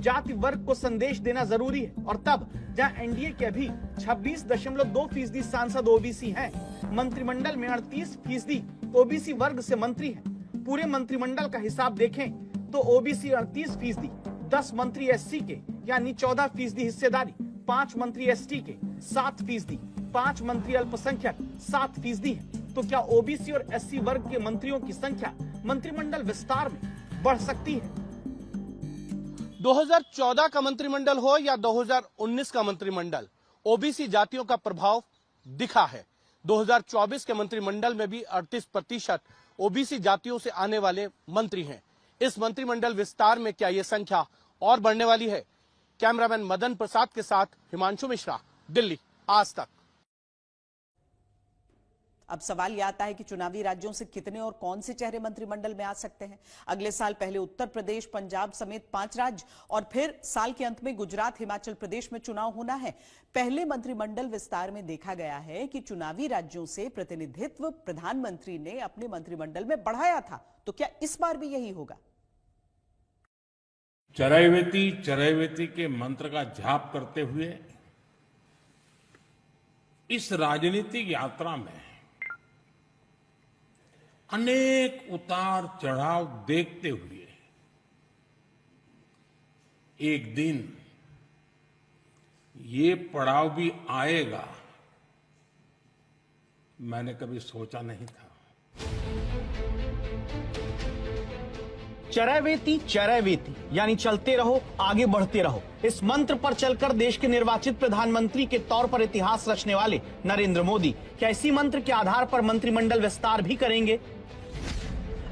जाति वर्ग को संदेश देना जरूरी है। और तब जहां एनडीए के अभी 26.2% सांसद ओबीसी हैं, मंत्रिमंडल में 38% ओबीसी वर्ग से मंत्री हैं। पूरे मंत्रिमंडल का हिसाब देखें तो ओबीसी 38%, 10 मंत्री एससी के यानी 14% हिस्सेदारी, 5 मंत्री एसटी के 7%, 5 मंत्री अल्पसंख्यक 7% है। तो क्या ओबीसी और एससी वर्ग के मंत्रियों की संख्या मंत्रिमंडल विस्तार में बढ़ सकती है? 2014 का मंत्रिमंडल हो या 2019 का मंत्रिमंडल, ओबीसी जातियों का प्रभाव दिखा है। 2024 के मंत्रिमंडल में भी 38% ओबीसी जातियों से आने वाले मंत्री हैं। इस मंत्रिमंडल विस्तार में क्या यह संख्या और बढ़ने वाली है? कैमरामैन मदन प्रसाद के साथ हिमांशु मिश्रा, दिल्ली, आज तक। अब सवाल यह आता है कि चुनावी राज्यों से कितने और कौन से चेहरे मंत्रिमंडल में आ सकते हैं। अगले साल पहले उत्तर प्रदेश, पंजाब समेत 5 राज्य और फिर साल के अंत में गुजरात, हिमाचल प्रदेश में चुनाव होना है। पहले मंत्रिमंडल विस्तार में देखा गया है कि चुनावी राज्यों से प्रतिनिधित्व प्रधानमंत्री ने अपने मंत्रिमंडल में बढ़ाया था। तो क्या इस बार भी यही होगा? चरैवेति चरैवेति के मंत्र का जाप करते हुए इस राजनीतिक यात्रा में अनेक उतार चढ़ाव देखते हुए एक दिन ये पड़ाव भी आएगा, मैंने कभी सोचा नहीं था। चरैवेति चरैवेति यानी चलते रहो, आगे बढ़ते रहो। इस मंत्र पर चलकर देश के निर्वाचित प्रधानमंत्री के तौर पर इतिहास रचने वाले नरेंद्र मोदी क्या इसी मंत्र के आधार पर मंत्रिमंडल विस्तार भी करेंगे?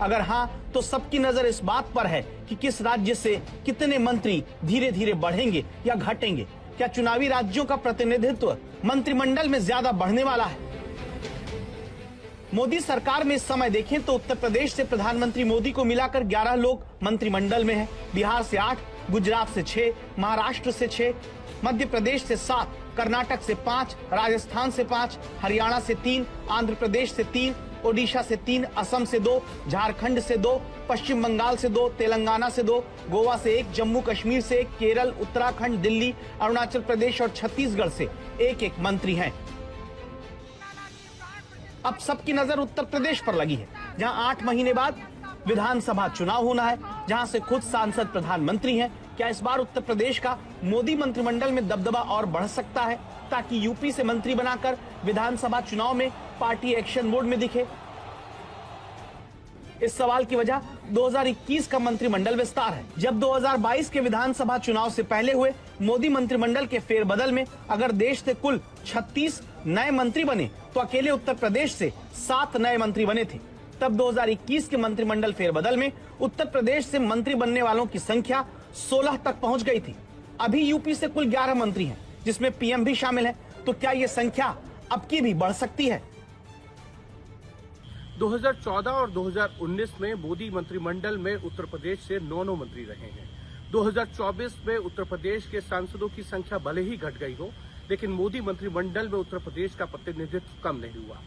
अगर हाँ, तो सबकी नजर इस बात पर है कि किस राज्य से कितने मंत्री धीरे धीरे बढ़ेंगे या घटेंगे। क्या चुनावी राज्यों का प्रतिनिधित्व मंत्रिमंडल में ज्यादा बढ़ने वाला है? मोदी सरकार में इस समय देखें तो उत्तर प्रदेश से प्रधानमंत्री मोदी को मिलाकर 11 लोग मंत्रिमंडल में हैं, बिहार से 8, गुजरात से 6, महाराष्ट्र से 6, मध्य प्रदेश से 7, कर्नाटक से 5, राजस्थान से 5, हरियाणा से 3, आंध्र प्रदेश से 3, ओडिशा से 3, असम से 2, झारखंड से 2, पश्चिम बंगाल से 2, तेलंगाना से 2, गोवा से 1, जम्मू कश्मीर से 1, केरल, उत्तराखंड, दिल्ली, अरुणाचल प्रदेश और छत्तीसगढ़ से एक मंत्री हैं। अब सबकी नजर उत्तर प्रदेश पर लगी है, जहां 8 महीने बाद विधानसभा चुनाव होना है, जहां से खुद सांसद प्रधानमंत्री हैं। क्या इस बार उत्तर प्रदेश का मोदी मंत्रिमंडल में दबदबा और बढ़ सकता है, ताकि यूपी से मंत्री बनाकर विधानसभा चुनाव में पार्टी एक्शन मोड में दिखे? इस सवाल की वजह 2021 का मंत्रिमंडल विस्तार है। जब 2022 के विधानसभा चुनाव से पहले हुए मोदी मंत्रिमंडल के फेरबदल में अगर देश से कुल 36 नए मंत्री बने, तो अकेले उत्तर प्रदेश से 7 नए मंत्री बने थे। तब 2021 के मंत्रिमंडल फेरबदल में उत्तर प्रदेश से मंत्री बनने वालों की संख्या 16 तक पहुंच गई थी। अभी यूपी से कुल 11 मंत्री हैं, जिसमें पीएम भी शामिल है। तो क्या ये संख्या अब की भी बढ़ सकती है? 2014 और 2019 में मोदी मंत्रिमंडल में उत्तर प्रदेश से 9 मंत्री रहे हैं। 2024 में उत्तर प्रदेश के सांसदों की संख्या भले ही घट गई हो, लेकिन मोदी मंत्रिमंडल में उत्तर प्रदेश का प्रतिनिधित्व कम नहीं हुआ।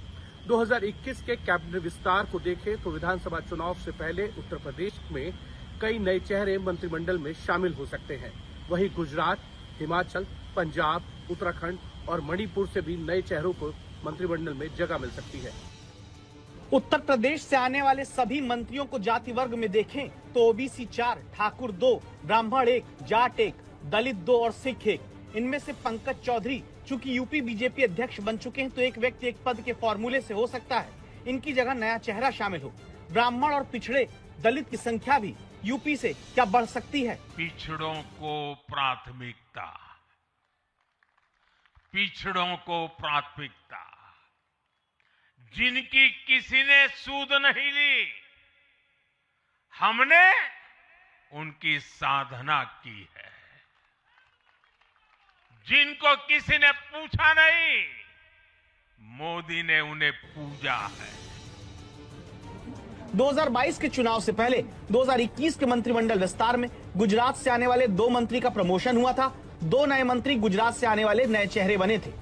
2021 के कैबिनेट विस्तार को देखें तो विधानसभा चुनाव से पहले उत्तर प्रदेश में कई नए चेहरे मंत्रिमंडल में शामिल हो सकते हैं। वहीं गुजरात, हिमाचल, पंजाब, उत्तराखंड और मणिपुर से भी नए चेहरों को मंत्रिमंडल में जगह मिल सकती है। उत्तर प्रदेश से आने वाले सभी मंत्रियों को जाति वर्ग में देखें तो ओबीसी 4, ठाकुर 2, ब्राह्मण 1, जाट 1, दलित 2 और सिख 1। इनमें से पंकज चौधरी चूंकि यूपी बीजेपी अध्यक्ष बन चुके हैं, तो एक व्यक्ति एक पद के फॉर्मूले से हो सकता है इनकी जगह नया चेहरा शामिल हो। ब्राह्मण और पिछड़े दलित की संख्या भी यूपी से क्या बढ़ सकती है? पिछड़ों को प्राथमिकता, पिछड़ों को प्राथमिकता। जिनकी किसी ने सूद नहीं ली, हमने उनकी साधना की है। जिनको किसी ने पूछा नहीं, मोदी ने उन्हें पूजा है। 2022 के चुनाव से पहले 2021 के मंत्रिमंडल विस्तार में गुजरात से आने वाले 2 मंत्री का प्रमोशन हुआ था। 2 नए मंत्री गुजरात से आने वाले नए चेहरे बने थे।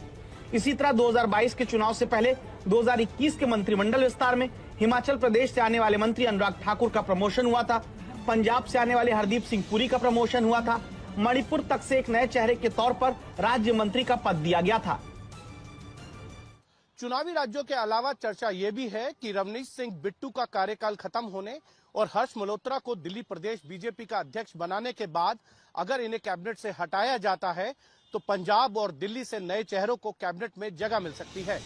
इसी तरह 2022 के चुनाव से पहले 2021 के मंत्रिमंडल विस्तार में हिमाचल प्रदेश से आने वाले मंत्री अनुराग ठाकुर का प्रमोशन हुआ था। पंजाब से आने वाले हरदीप सिंह पुरी का प्रमोशन हुआ था। मणिपुर तक से एक नए चेहरे के तौर पर राज्य मंत्री का पद दिया गया था। चुनावी राज्यों के अलावा चर्चा ये भी है कि रवनीश सिंह बिट्टू का कार्यकाल खत्म होने और हर्ष मल्होत्रा को दिल्ली प्रदेश बीजेपी का अध्यक्ष बनाने के बाद अगर इन्हें कैबिनेट से हटाया जाता है तो पंजाब और दिल्ली से नए चेहरों को कैबिनेट में जगह मिल सकती है।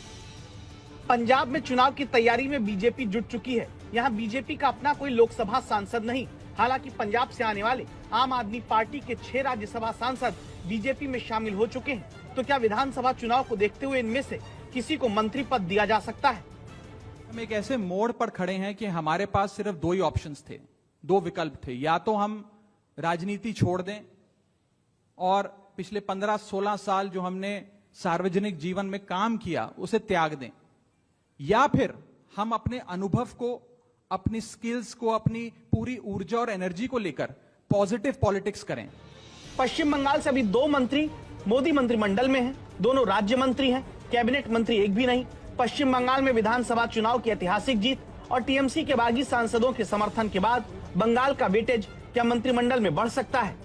पंजाब में चुनाव की तैयारी में बीजेपी जुट चुकी है। यहाँ बीजेपी का अपना कोई लोकसभा सांसद नहीं। हालांकि पंजाब से आने वाले आम आदमी पार्टी के 6 राज्यसभा सांसद बीजेपी में शामिल हो चुके हैं। तो क्या विधानसभा चुनाव को देखते हुए इनमें से किसी को मंत्री पद दिया जा सकता है? हम एक ऐसे मोड़ पर खड़े हैं कि हमारे पास सिर्फ 2 ही ऑप्शंस थे, 2 विकल्प थे। या तो हम राजनीति छोड़ दें और पिछले 15-16 साल जो हमने सार्वजनिक जीवन में काम किया उसे त्याग दें, या फिर हम अपने अनुभव को, अपनी स्किल्स को, अपनी पूरी ऊर्जा और एनर्जी को लेकर पॉजिटिव पॉलिटिक्स करें। पश्चिम बंगाल से अभी 2 मंत्री मोदी मंत्रिमंडल में हैं। दोनों राज्य मंत्री हैं, कैबिनेट मंत्री एक भी नहीं। पश्चिम बंगाल में विधानसभा चुनाव की ऐतिहासिक जीत और टीएमसी के बागी सांसदों के समर्थन के बाद बंगाल का वेटेज क्या मंत्रिमंडल में बढ़ सकता है?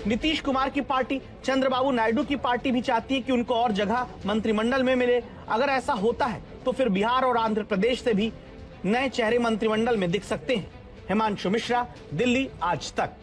नीतीश कुमार की पार्टी, चंद्रबाबू नायडू की पार्टी भी चाहती है कि उनको और जगह मंत्रिमंडल में मिले। अगर ऐसा होता है तो फिर बिहार और आंध्र प्रदेश से भी नए चेहरे मंत्रिमंडल में दिख सकते हैं। हिमांशु मिश्रा, दिल्ली आज तक।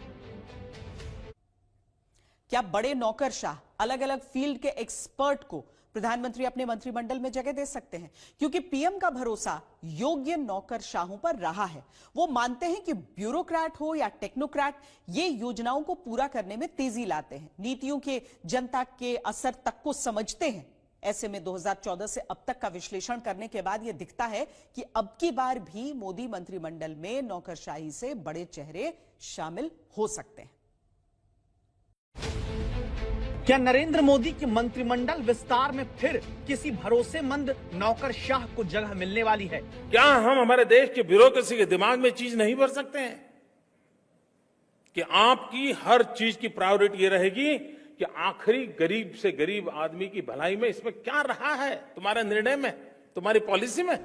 क्या बड़े नौकरशाह, अलग अलग फील्ड के एक्सपर्ट को प्रधानमंत्री अपने मंत्रिमंडल में जगह दे सकते हैं? क्योंकि पीएम का भरोसा योग्य नौकरशाहों पर रहा है। वो मानते हैं कि ब्यूरोक्रेट हो या टेक्नोक्रेट, ये योजनाओं को पूरा करने में तेजी लाते हैं, नीतियों के जनता के असर तक को समझते हैं। ऐसे में 2014 से अब तक का विश्लेषण करने के बाद यह दिखता है कि अब की बार भी मोदी मंत्रिमंडल में नौकरशाही से बड़े चेहरे शामिल हो सकते हैं। क्या नरेंद्र मोदी के मंत्रिमंडल विस्तार में फिर किसी भरोसेमंद नौकरशाह को जगह मिलने वाली है? क्या हम हमारे देश के ब्यूरोक्रेसी के दिमाग में चीज नहीं भर सकते हैं कि आपकी हर चीज की प्रायोरिटी ये रहेगी कि आखिरी गरीब से गरीब आदमी की भलाई में इसमें क्या रहा है तुम्हारे निर्णय में, तुम्हारी पॉलिसी में?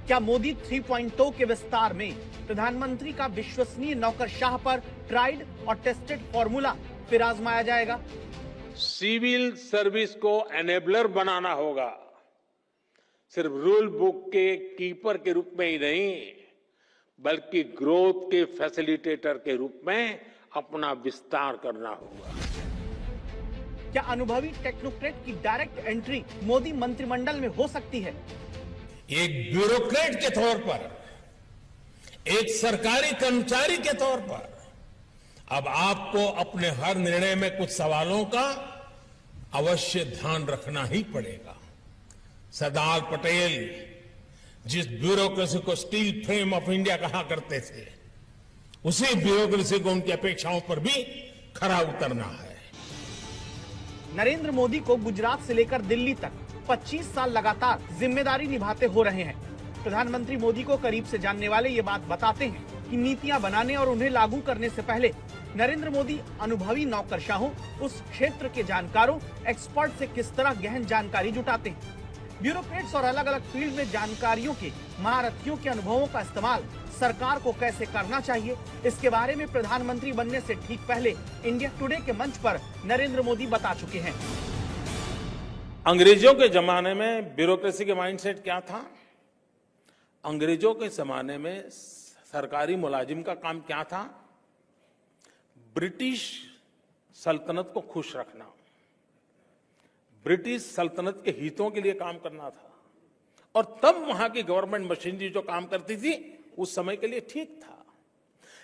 क्या मोदी 3.0 के विस्तार में प्रधानमंत्री का विश्वसनीय नौकरशाह पर ट्राइड और टेस्टेड फॉर्मूला फिर आजमाया जाएगा? सिविल सर्विस को एनेबलर बनाना होगा, सिर्फ रूल बुक के कीपर के रूप में ही नहीं बल्कि ग्रोथ के फैसिलिटेटर के रूप में अपना विस्तार करना होगा। क्या अनुभवी टेक्नोक्रेट की डायरेक्ट एंट्री मोदी मंत्रिमंडल में हो सकती है? एक ब्यूरोक्रेट के तौर पर, एक सरकारी कर्मचारी के तौर पर अब आपको अपने हर निर्णय में कुछ सवालों का अवश्य ध्यान रखना ही पड़ेगा। सरदार पटेल जिस ब्यूरोक्रेसी को स्टील फ्रेम ऑफ इंडिया कहा करते थे, उसी ब्यूरोक्रेसी को उनकी अपेक्षाओं पर भी खरा उतरना है। नरेंद्र मोदी को गुजरात से लेकर दिल्ली तक 25 साल लगातार जिम्मेदारी निभाते हो रहे हैं। प्रधानमंत्री मोदी को करीब से जानने वाले ये बात बताते हैं कि नीतियां बनाने और उन्हें लागू करने से पहले नरेंद्र मोदी अनुभवी नौकरशाहों, उस क्षेत्र के जानकारों, एक्सपर्ट से किस तरह गहन जानकारी जुटाते हैं। ब्यूरोक्रेट्स और अलग अलग फील्ड में जानकारियों के महारथियों के अनुभवों का इस्तेमाल सरकार को कैसे करना चाहिए, इसके बारे में प्रधानमंत्री बनने से ठीक पहले इंडिया टुडे के मंच पर नरेंद्र मोदी बता चुके हैं। अंग्रेजों के जमाने में ब्यूरोक्रेसी के माइंडसेट क्या था? अंग्रेजों के जमाने में सरकारी मुलाजिम का काम क्या था? ब्रिटिश सल्तनत को खुश रखना, ब्रिटिश सल्तनत के हितों के लिए काम करना था। और तब वहां की गवर्नमेंट मशीनरी जो काम करती थी उस समय के लिए ठीक था।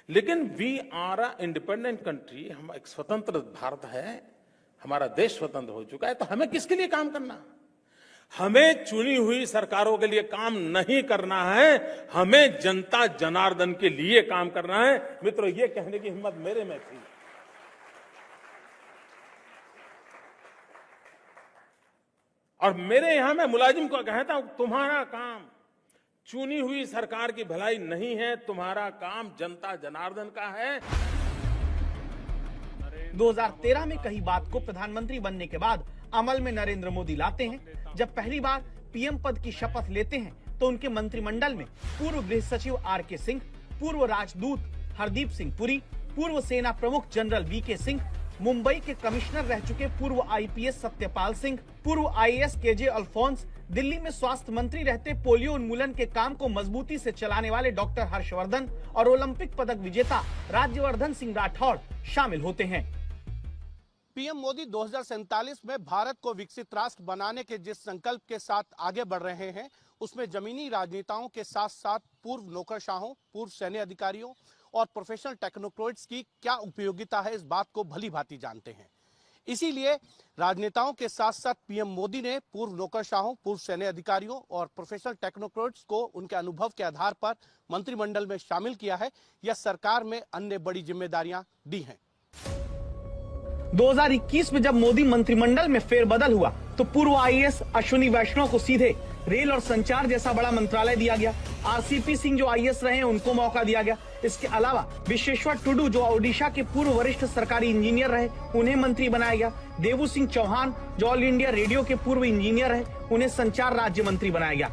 लेकिन we are a independent country, हम एक स्वतंत्र भारत है, हमारा देश स्वतंत्र हो चुका है, तो हमें किसके लिए काम करना? हमें चुनी हुई सरकारों के लिए काम नहीं करना है, हमें जनता जनार्दन के लिए काम करना है। मित्रों, ये कहने की हिम्मत मेरे में थी। और मेरे यहां मैं मुलाजिम को कहता हूं, तुम्हारा काम चुनी हुई सरकार की भलाई नहीं है, तुम्हारा काम जनता जनार्दन का है। 2013 में कही बात को प्रधानमंत्री बनने के बाद अमल में नरेंद्र मोदी लाते हैं। जब पहली बार पीएम पद की शपथ लेते हैं तो उनके मंत्रिमंडल में पूर्व गृह सचिव आर के सिंह, पूर्व राजदूत हरदीप सिंह पुरी, पूर्व सेना प्रमुख जनरल वीके सिंह, मुंबई के कमिश्नर रह चुके पूर्व आईपीएस सत्यपाल सिंह, पूर्व आईएएस केजे अल्फोंस, दिल्ली में स्वास्थ्य मंत्री रहते पोलियो उन्मूलन के काम को मजबूती से चलाने वाले डॉक्टर हर्षवर्धन और ओलंपिक पदक विजेता राज्यवर्धन सिंह राठौड़ शामिल होते हैं। पीएम मोदी 2047 में भारत को विकसित राष्ट्र बनाने के जिस संकल्प के साथ आगे बढ़ रहे हैं, उसमें जमीनी राजनेताओं के साथ साथ पूर्व नौकरशाहों, पूर्व सैन्य अधिकारियों और प्रोफेशनल टेक्नोक्रेट्स की क्या उपयोगिता है, इस बात को भली भांति जानते हैं। इसीलिए राजनेताओं के साथ साथ पीएम मोदी ने पूर्व नौकरशाहों, पूर्व सैन्य अधिकारियों और प्रोफेशनल टेक्नोक्रेट्स को उनके अनुभव के आधार पर मंत्रिमंडल में शामिल किया है या सरकार में अन्य बड़ी जिम्मेदारियां दी हैं। 2021 में जब मोदी मंत्रिमंडल में फेरबदल हुआ तो पूर्व आईएएस अश्विनी वैष्णव को सीधे रेल और संचार जैसा बड़ा मंत्रालय दिया गया। आरसीपी सिंह जो आईएएस रहे हैं उनको मौका दिया गया। इसके अलावा विश्वेश्वर टुडू जो ओडिशा के पूर्व वरिष्ठ सरकारी इंजीनियर रहे उन्हें मंत्री बनाया गया। देवू सिंह चौहान जो ऑल इंडिया रेडियो के पूर्व इंजीनियर रहे उन्हें संचार राज्य मंत्री बनाया गया।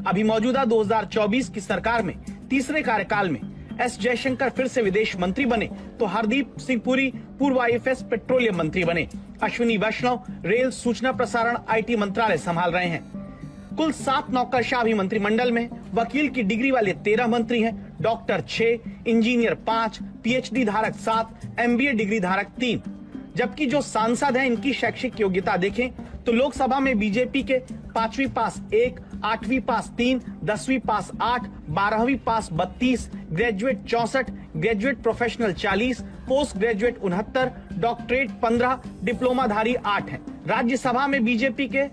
अभी मौजूदा 2024 की सरकार में तीसरे कार्यकाल में एस जयशंकर फिर से विदेश मंत्री बने तो हरदीप सिंह पुरी पूर्व आईएफएस पेट्रोलियम मंत्री बने। अश्विनी वैष्णव रेल, सूचना प्रसारण, आईटी मंत्रालय संभाल रहे हैं। कुल 7 नौकरशाह भी मंत्रिमंडल में। वकील की डिग्री वाले 13 मंत्री हैं, डॉक्टर 6, इंजीनियर 5, पीएचडी धारक 7, एमबीए डिग्री धारक 3। जबकि जो सांसद हैं इनकी शैक्षिक योग्यता देखें तो लोकसभा में बीजेपी के 5वीं पास 1, 8वीं पास 3, 10वीं पास 8, 12वीं पास 32, graduate 64, graduate professional 40, post graduate 69, doctorate 15, डिप्लोमाधारी 8 हैं। राज्यसभा में बीजेपी के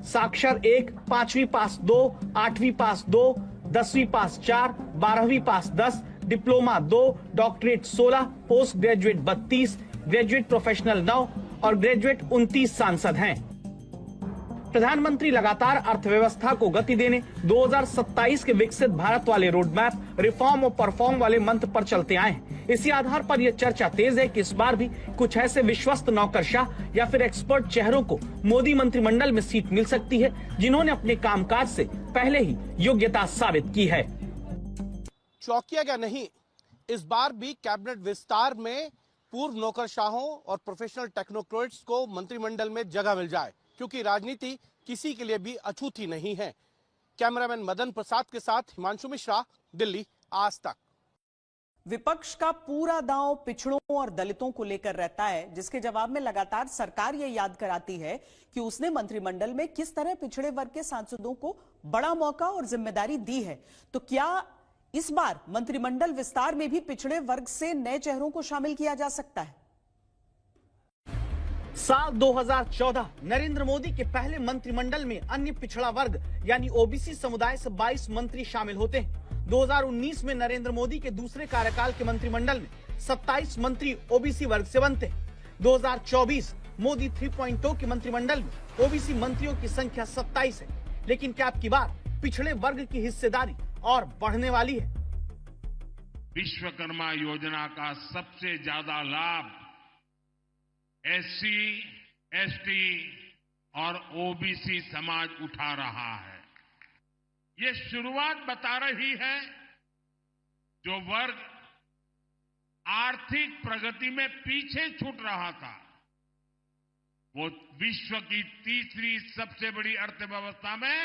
साक्षर 1, 5वीं पास 2, 8वीं पास 2, 10वीं पास 4, 12वीं पास 10, diploma 2, doctorate 16, post graduate 32, graduate professional 9 और ग्रेजुएट 29 सांसद हैं। प्रधानमंत्री लगातार अर्थव्यवस्था को गति देने 2027 के विकसित भारत वाले रोड मैप, रिफॉर्म और परफॉर्म वाले मंत्र पर चलते आए हैं। इसी आधार पर यह चर्चा तेज है कि इस बार भी कुछ ऐसे विश्वस्त नौकरशाह या फिर एक्सपर्ट चेहरों को मोदी मंत्रिमंडल में सीट मिल सकती है जिन्होंने अपने कामकाज से पहले ही योग्यता साबित की है। चौंकिएगा नहीं, इस बार भी कैबिनेट विस्तार में पूर्व नौकरशाहों और प्रोफेशनल टेक्नोक्रेट्स को मंत्रिमंडल में जगह मिल जाए, क्योंकि राजनीति किसी के लिए भी अछूती नहीं है। कैमरामैन मदन प्रसाद के साथ हिमांशु मिश्रा, दिल्ली, आज तक। विपक्ष का पूरा दांव पिछड़ों और दलितों को लेकर रहता है, जिसके जवाब में लगातार सरकार यह याद कराती है कि उसने मंत्रिमंडल में किस तरह पिछड़े वर्ग के सांसदों को बड़ा मौका और जिम्मेदारी दी है। तो क्या इस बार मंत्रिमंडल विस्तार में भी पिछड़े वर्ग से नए चेहरों को शामिल किया जा सकता है? साल 2014 नरेंद्र मोदी के पहले मंत्रिमंडल में अन्य पिछड़ा वर्ग यानी ओबीसी समुदाय से 22 मंत्री शामिल होते हैं। 2019 में नरेंद्र मोदी के दूसरे कार्यकाल के मंत्रिमंडल में 27 मंत्री ओबीसी वर्ग से बनते हैं। 2024 मोदी 3.0 के मंत्रिमंडल में ओबीसी मंत्रियों की संख्या 27 है। लेकिन क्या अब की बार पिछड़े वर्ग की हिस्सेदारी और बढ़ने वाली है? विश्वकर्मा योजना का सबसे ज्यादा लाभ एससी, एसटी और ओबीसी समाज उठा रहा है। ये शुरुआत बता रही है जो वर्ग आर्थिक प्रगति में पीछे छूट रहा था वो विश्व की तीसरी सबसे बड़ी अर्थव्यवस्था में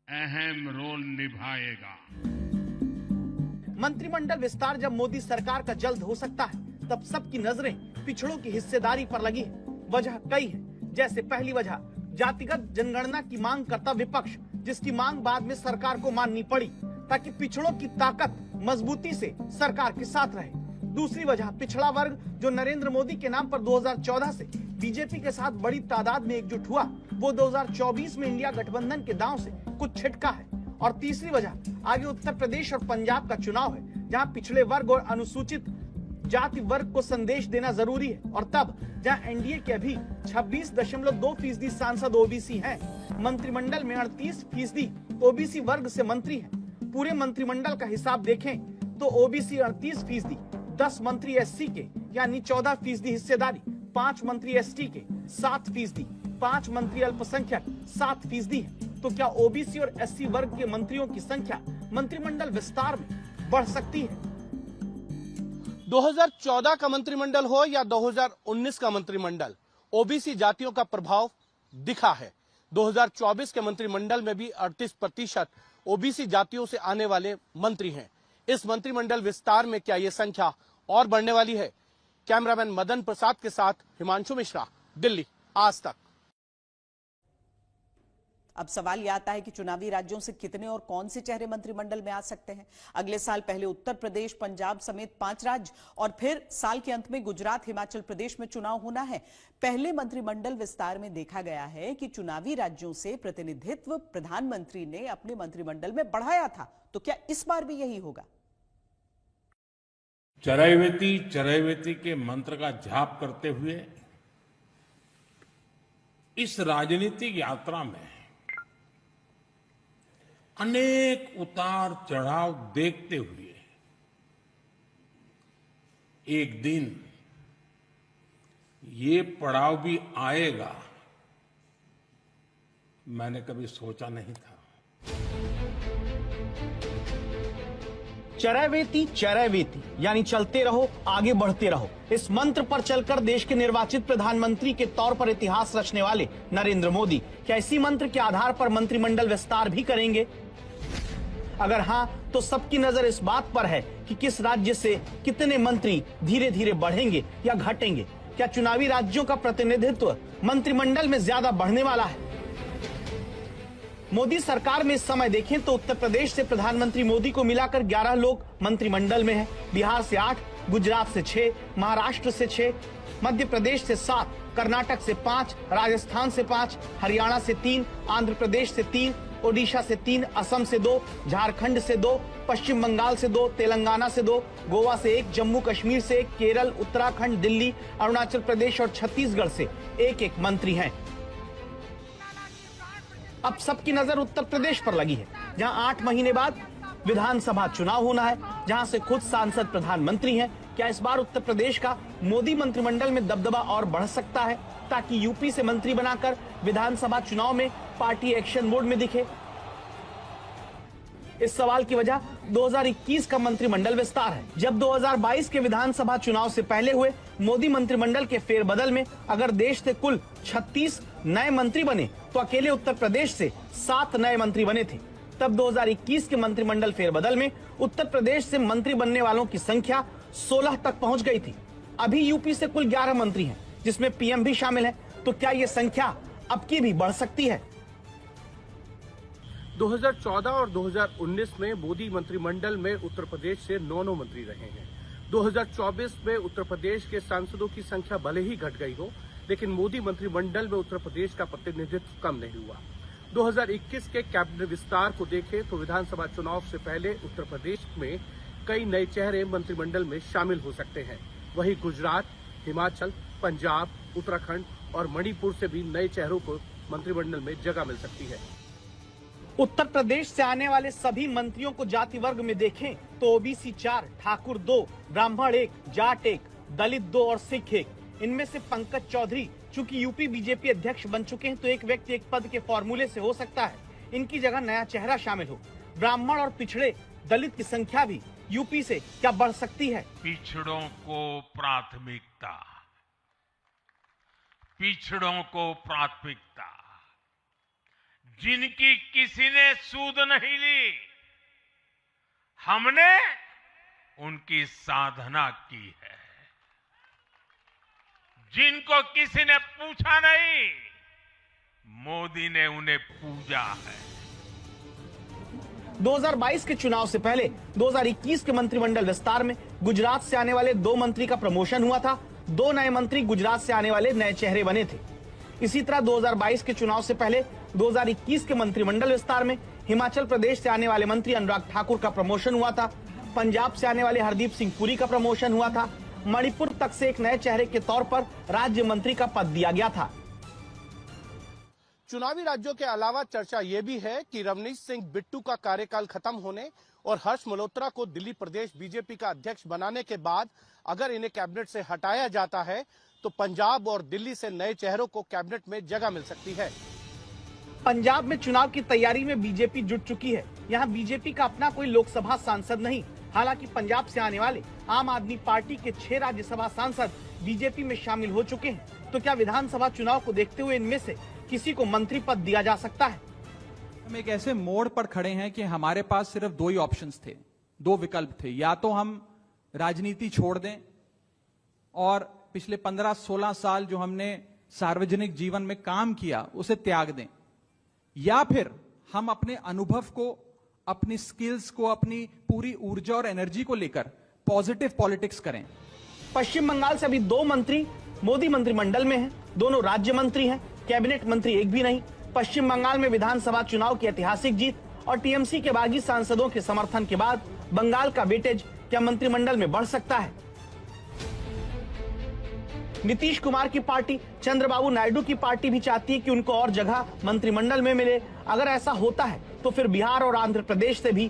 अहम रोल निभाएगा। मंत्रिमंडल विस्तार जब मोदी सरकार का जल्द हो सकता है तब सबकी नजरें पिछड़ों की हिस्सेदारी पर लगी है। वजह कई है। जैसे पहली वजह जातिगत जनगणना की मांग करता विपक्ष, जिसकी मांग बाद में सरकार को माननी पड़ी ताकि पिछड़ों की ताकत मजबूती से सरकार के साथ रहे। दूसरी वजह पिछड़ा वर्ग जो नरेंद्र मोदी के नाम पर 2014 से बीजेपी के साथ बड़ी तादाद में एकजुट हुआ, वो 2024 में इंडिया गठबंधन के दांव से कुछ छिटका है। और तीसरी वजह आगे उत्तर प्रदेश और पंजाब का चुनाव है, जहां पिछड़े वर्ग और अनुसूचित जाति वर्ग को संदेश देना जरूरी है। और तब जहां एनडीए के अभी 26.2% सांसद ओबीसी हैं, मंत्रिमंडल में 38% ओबीसी वर्ग से मंत्री हैं। पूरे मंत्रिमंडल का हिसाब देखें तो ओबीसी 38%, 10 मंत्री एससी के यानी 14% हिस्सेदारी, 5 मंत्री एसटी के 7%, 5 मंत्री अल्पसंख्यक 7% है। तो क्या ओबीसी और एससी वर्ग के मंत्रियों की संख्या मंत्रिमंडल विस्तार में बढ़ सकती है। 2014 का मंत्रिमंडल हो या 2019 का मंत्रिमंडल, ओबीसी जातियों का प्रभाव दिखा है। 2024 के मंत्रिमंडल में भी 38% ओबीसी जातियों से आने वाले मंत्री हैं। इस मंत्रिमंडल विस्तार में क्या ये संख्या और बढ़ने वाली है? कैमरामैन मदन प्रसाद के साथ हिमांशु मिश्रा, दिल्ली, आज तक। अब सवाल यह आता है कि चुनावी राज्यों से कितने और कौन से चेहरे मंत्रिमंडल में आ सकते हैं। अगले साल पहले उत्तर प्रदेश, पंजाब समेत 5 राज्य और फिर साल के अंत में गुजरात, हिमाचल प्रदेश में चुनाव होना है। पहले मंत्रिमंडल विस्तार में देखा गया है कि चुनावी राज्यों से प्रतिनिधित्व प्रधानमंत्री ने अपने मंत्रिमंडल में बढ़ाया था, तो क्या इस बार भी यही होगा? चरैवेति चरैवेति के मंत्र का जाप करते हुए इस राजनीतिक यात्रा में अनेक उतार चढ़ाव देखते हुए एक दिन ये पड़ाव भी आएगा, मैंने कभी सोचा नहीं था। चरैवेति चरैवेति यानी चलते रहो, आगे बढ़ते रहो। इस मंत्र पर चलकर देश के निर्वाचित प्रधानमंत्री के तौर पर इतिहास रचने वाले नरेंद्र मोदी क्या इसी मंत्र के आधार पर मंत्रिमंडल विस्तार भी करेंगे? अगर हां, तो सबकी नजर इस बात पर है कि किस राज्य से कितने मंत्री धीरे धीरे बढ़ेंगे या घटेंगे। क्या चुनावी राज्यों का प्रतिनिधित्व मंत्रिमंडल में ज्यादा बढ़ने वाला है? मोदी सरकार में इस समय देखें तो उत्तर प्रदेश से प्रधानमंत्री मोदी को मिलाकर 11 लोग मंत्रिमंडल में हैं, बिहार से 8, गुजरात से 6, महाराष्ट्र से 6, मध्य प्रदेश से 7, कर्नाटक से 5, राजस्थान से 5, हरियाणा से 3, आंध्र प्रदेश से 3, ओडिशा से 3, असम से 2, झारखंड से 2, पश्चिम बंगाल से 2, तेलंगाना से 2, गोवा से 1, जम्मू कश्मीर से 1, केरल, उत्तराखंड, दिल्ली, अरुणाचल प्रदेश और छत्तीसगढ़ से एक मंत्री हैं। अब सबकी नजर उत्तर प्रदेश पर लगी है, जहां 8 महीने बाद विधानसभा चुनाव होना है, जहां से खुद सांसद प्रधानमंत्री हैं। क्या इस बार उत्तर प्रदेश का मोदी मंत्रिमंडल में दबदबा और बढ़ सकता है, ताकि यूपी से मंत्री बनाकर विधानसभा चुनाव में पार्टी एक्शन मोड में दिखे? इस सवाल की वजह 2021 का मंत्रिमंडल विस्तार है। जब 2022 के विधानसभा चुनाव से पहले हुए मोदी मंत्रिमंडल के फेरबदल में अगर देश से कुल 36 नए मंत्री बने, तो अकेले उत्तर प्रदेश से 7 नए मंत्री बने थे। तब 2021 के मंत्रिमंडल फेरबदल में उत्तर प्रदेश से मंत्री बनने वालों की संख्या 16 तक पहुंच गई थी। अभी यूपी से कुल 11 मंत्री हैं, जिसमें पीएम भी शामिल है। तो क्या ये संख्या अब की भी बढ़ सकती है? 2014 और 2019 में मोदी मंत्रिमंडल में उत्तर प्रदेश से 9 मंत्री रहे हैं। 2024 में उत्तर प्रदेश के सांसदों की संख्या भले ही घट गई हो, लेकिन मोदी मंत्रिमंडल में उत्तर प्रदेश का प्रतिनिधित्व कम नहीं हुआ। 2021 के कैबिनेट विस्तार को देखें तो विधानसभा चुनाव से पहले उत्तर प्रदेश में कई नए चेहरे मंत्रिमंडल में शामिल हो सकते हैं। वहीं गुजरात, हिमाचल, पंजाब, उत्तराखंड और मणिपुर से भी नए चेहरों को मंत्रिमंडल में जगह मिल सकती है। उत्तर प्रदेश से आने वाले सभी मंत्रियों को जाति वर्ग में देखें तो ओबीसी 4, ठाकुर 2, ब्राह्मण 1, जाट 1, दलित 2 और सिख 1। इनमें से पंकज चौधरी चूंकि यूपी बीजेपी अध्यक्ष बन चुके हैं, तो एक व्यक्ति एक पद के फॉर्मूले से हो सकता है इनकी जगह नया चेहरा शामिल हो। ब्राह्मण और पिछड़े दलित की संख्या भी यूपी से क्या बढ़ सकती है? पिछड़ों को प्राथमिकता, पिछड़ों को प्राथमिकता, जिनकी किसी ने सूद नहीं ली, हमने उनकी साधना की है। जिनको किसी ने पूछा नहीं, मोदी ने उन्हें पूजा है। 2022 के चुनाव से पहले 2021 के मंत्रिमंडल विस्तार में गुजरात से आने वाले 2 मंत्री का प्रमोशन हुआ था। 2 नए मंत्री गुजरात से आने वाले नए चेहरे बने थे। इसी तरह 2022 के चुनाव से पहले 2021 के मंत्रिमंडल विस्तार में हिमाचल प्रदेश से आने वाले मंत्री अनुराग ठाकुर का प्रमोशन हुआ था। पंजाब से आने वाले हरदीप सिंह पुरी का प्रमोशन हुआ था। मणिपुर तक से एक नए चेहरे के तौर पर राज्य मंत्री का पद दिया गया था। चुनावी राज्यों के अलावा चर्चा ये भी है कि रवनीश सिंह बिट्टू का कार्यकाल खत्म होने और हर्ष मल्होत्रा को दिल्ली प्रदेश बीजेपी का अध्यक्ष बनाने के बाद अगर इन्हें कैबिनेट से हटाया जाता है, तो पंजाब और दिल्ली से नए चेहरों को कैबिनेट में जगह मिल सकती है। पंजाब में चुनाव की तैयारी में बीजेपी जुट चुकी है। यहाँ बीजेपी का अपना कोई लोकसभा सांसद नहीं, हालांकि पंजाब से आने वाले आम आदमी पार्टी के 6 राज्यसभा सांसद बीजेपी में शामिल हो चुके हैं, तो क्या विधानसभा चुनाव को देखते हुए इनमें से किसी को मंत्री पद दिया जा सकता है? हम एक ऐसे मोड़ पर खड़े हैं कि हमारे पास सिर्फ दो ही ऑप्शंस थे, दो विकल्प थे। या तो हम राजनीति छोड़ दें और पिछले 15-16 साल जो हमने सार्वजनिक जीवन में काम किया उसे त्याग दें, या फिर हम अपने अनुभव को, अपनी स्किल्स को, अपनी पूरी ऊर्जा और एनर्जी को लेकर पॉजिटिव पॉलिटिक्स करें। पश्चिम बंगाल से अभी 2 मंत्री मोदी मंत्रिमंडल में हैं, दोनों राज्य मंत्री हैं, कैबिनेट मंत्री एक भी नहीं। पश्चिम बंगाल में विधानसभा चुनाव की ऐतिहासिक जीत और टीएमसी के बागी सांसदों के समर्थन के बाद बंगाल का वेटेज क्या मंत्रिमंडल में बढ़ सकता है? नीतीश कुमार की पार्टी, चंद्रबाबू नायडू की पार्टी भी चाहती है कि उनको और जगह मंत्रिमंडल में मिले। अगर ऐसा होता है तो फिर बिहार और आंध्र प्रदेश से भी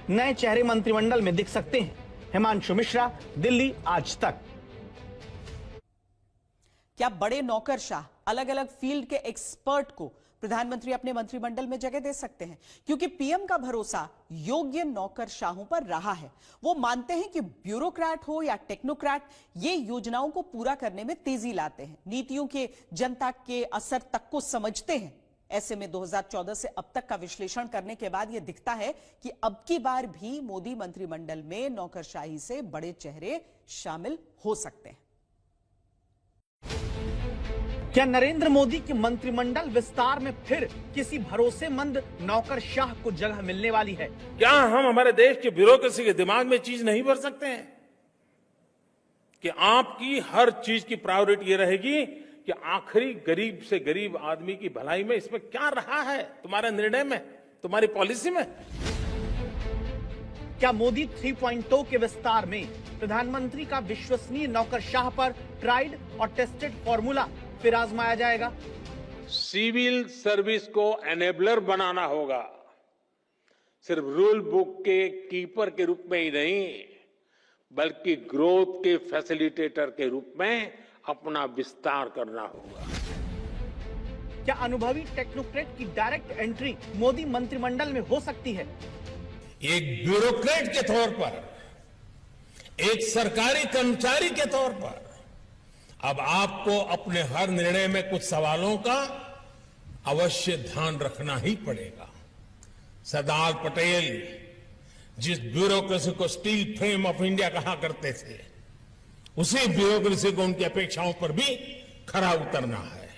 नए चेहरे मंत्रिमंडल में दिख सकते हैं। हिमांशु मिश्रा, दिल्ली, आज तक। क्या बड़े नौकरशाह, अलग अलग फील्ड के एक्सपर्ट को प्रधानमंत्री अपने मंत्रिमंडल में जगह दे सकते हैं? क्योंकि पीएम का भरोसा योग्य नौकरशाहों पर रहा है। वो मानते हैं कि ब्यूरोक्रेट हो या टेक्नोक्रेट, ये योजनाओं को पूरा करने में तेजी लाते हैं, नीतियों के जनता के असर तक को समझते हैं। ऐसे में 2014 से अब तक का विश्लेषण करने के बाद यह दिखता है कि अब की बार भी मोदी मंत्रिमंडल में नौकरशाही से बड़े चेहरे शामिल हो सकते हैं। क्या नरेंद्र मोदी के मंत्रिमंडल विस्तार में फिर किसी भरोसेमंद नौकरशाह को जगह मिलने वाली है? क्या हम हमारे देश के ब्यूरोक्रेसी के दिमाग में चीज नहीं भर सकते हैं कि आपकी हर चीज की प्रायोरिटी ये रहेगी कि आखिरी गरीब से गरीब आदमी की भलाई में इसमें क्या रहा है, तुम्हारे निर्णय में, तुम्हारी पॉलिसी में? क्या मोदी 3.0 के विस्तार में प्रधानमंत्री का विश्वसनीय नौकरशाह पर ट्राइड और टेस्टेड फॉर्मूला फिर आजमाया जाएगा? सिविल सर्विस को एनेबलर बनाना होगा, सिर्फ रूल बुक के कीपर के रूप में ही नहीं, बल्कि ग्रोथ के फैसिलिटेटर के रूप में अपना विस्तार करना होगा। क्या अनुभवी टेक्नोक्रेट की डायरेक्ट एंट्री मोदी मंत्रिमंडल में हो सकती है? एक ब्यूरोक्रेट के तौर पर, एक सरकारी कर्मचारी के तौर पर अब आपको अपने हर निर्णय में कुछ सवालों का अवश्य ध्यान रखना ही पड़ेगा। सरदार पटेल जिस ब्यूरोक्रेसी को स्टील फ्रेम ऑफ इंडिया कहा करते थे, उसी ब्यूरोक्रेसी को उनकी अपेक्षाओं पर भी खरा उतरना है।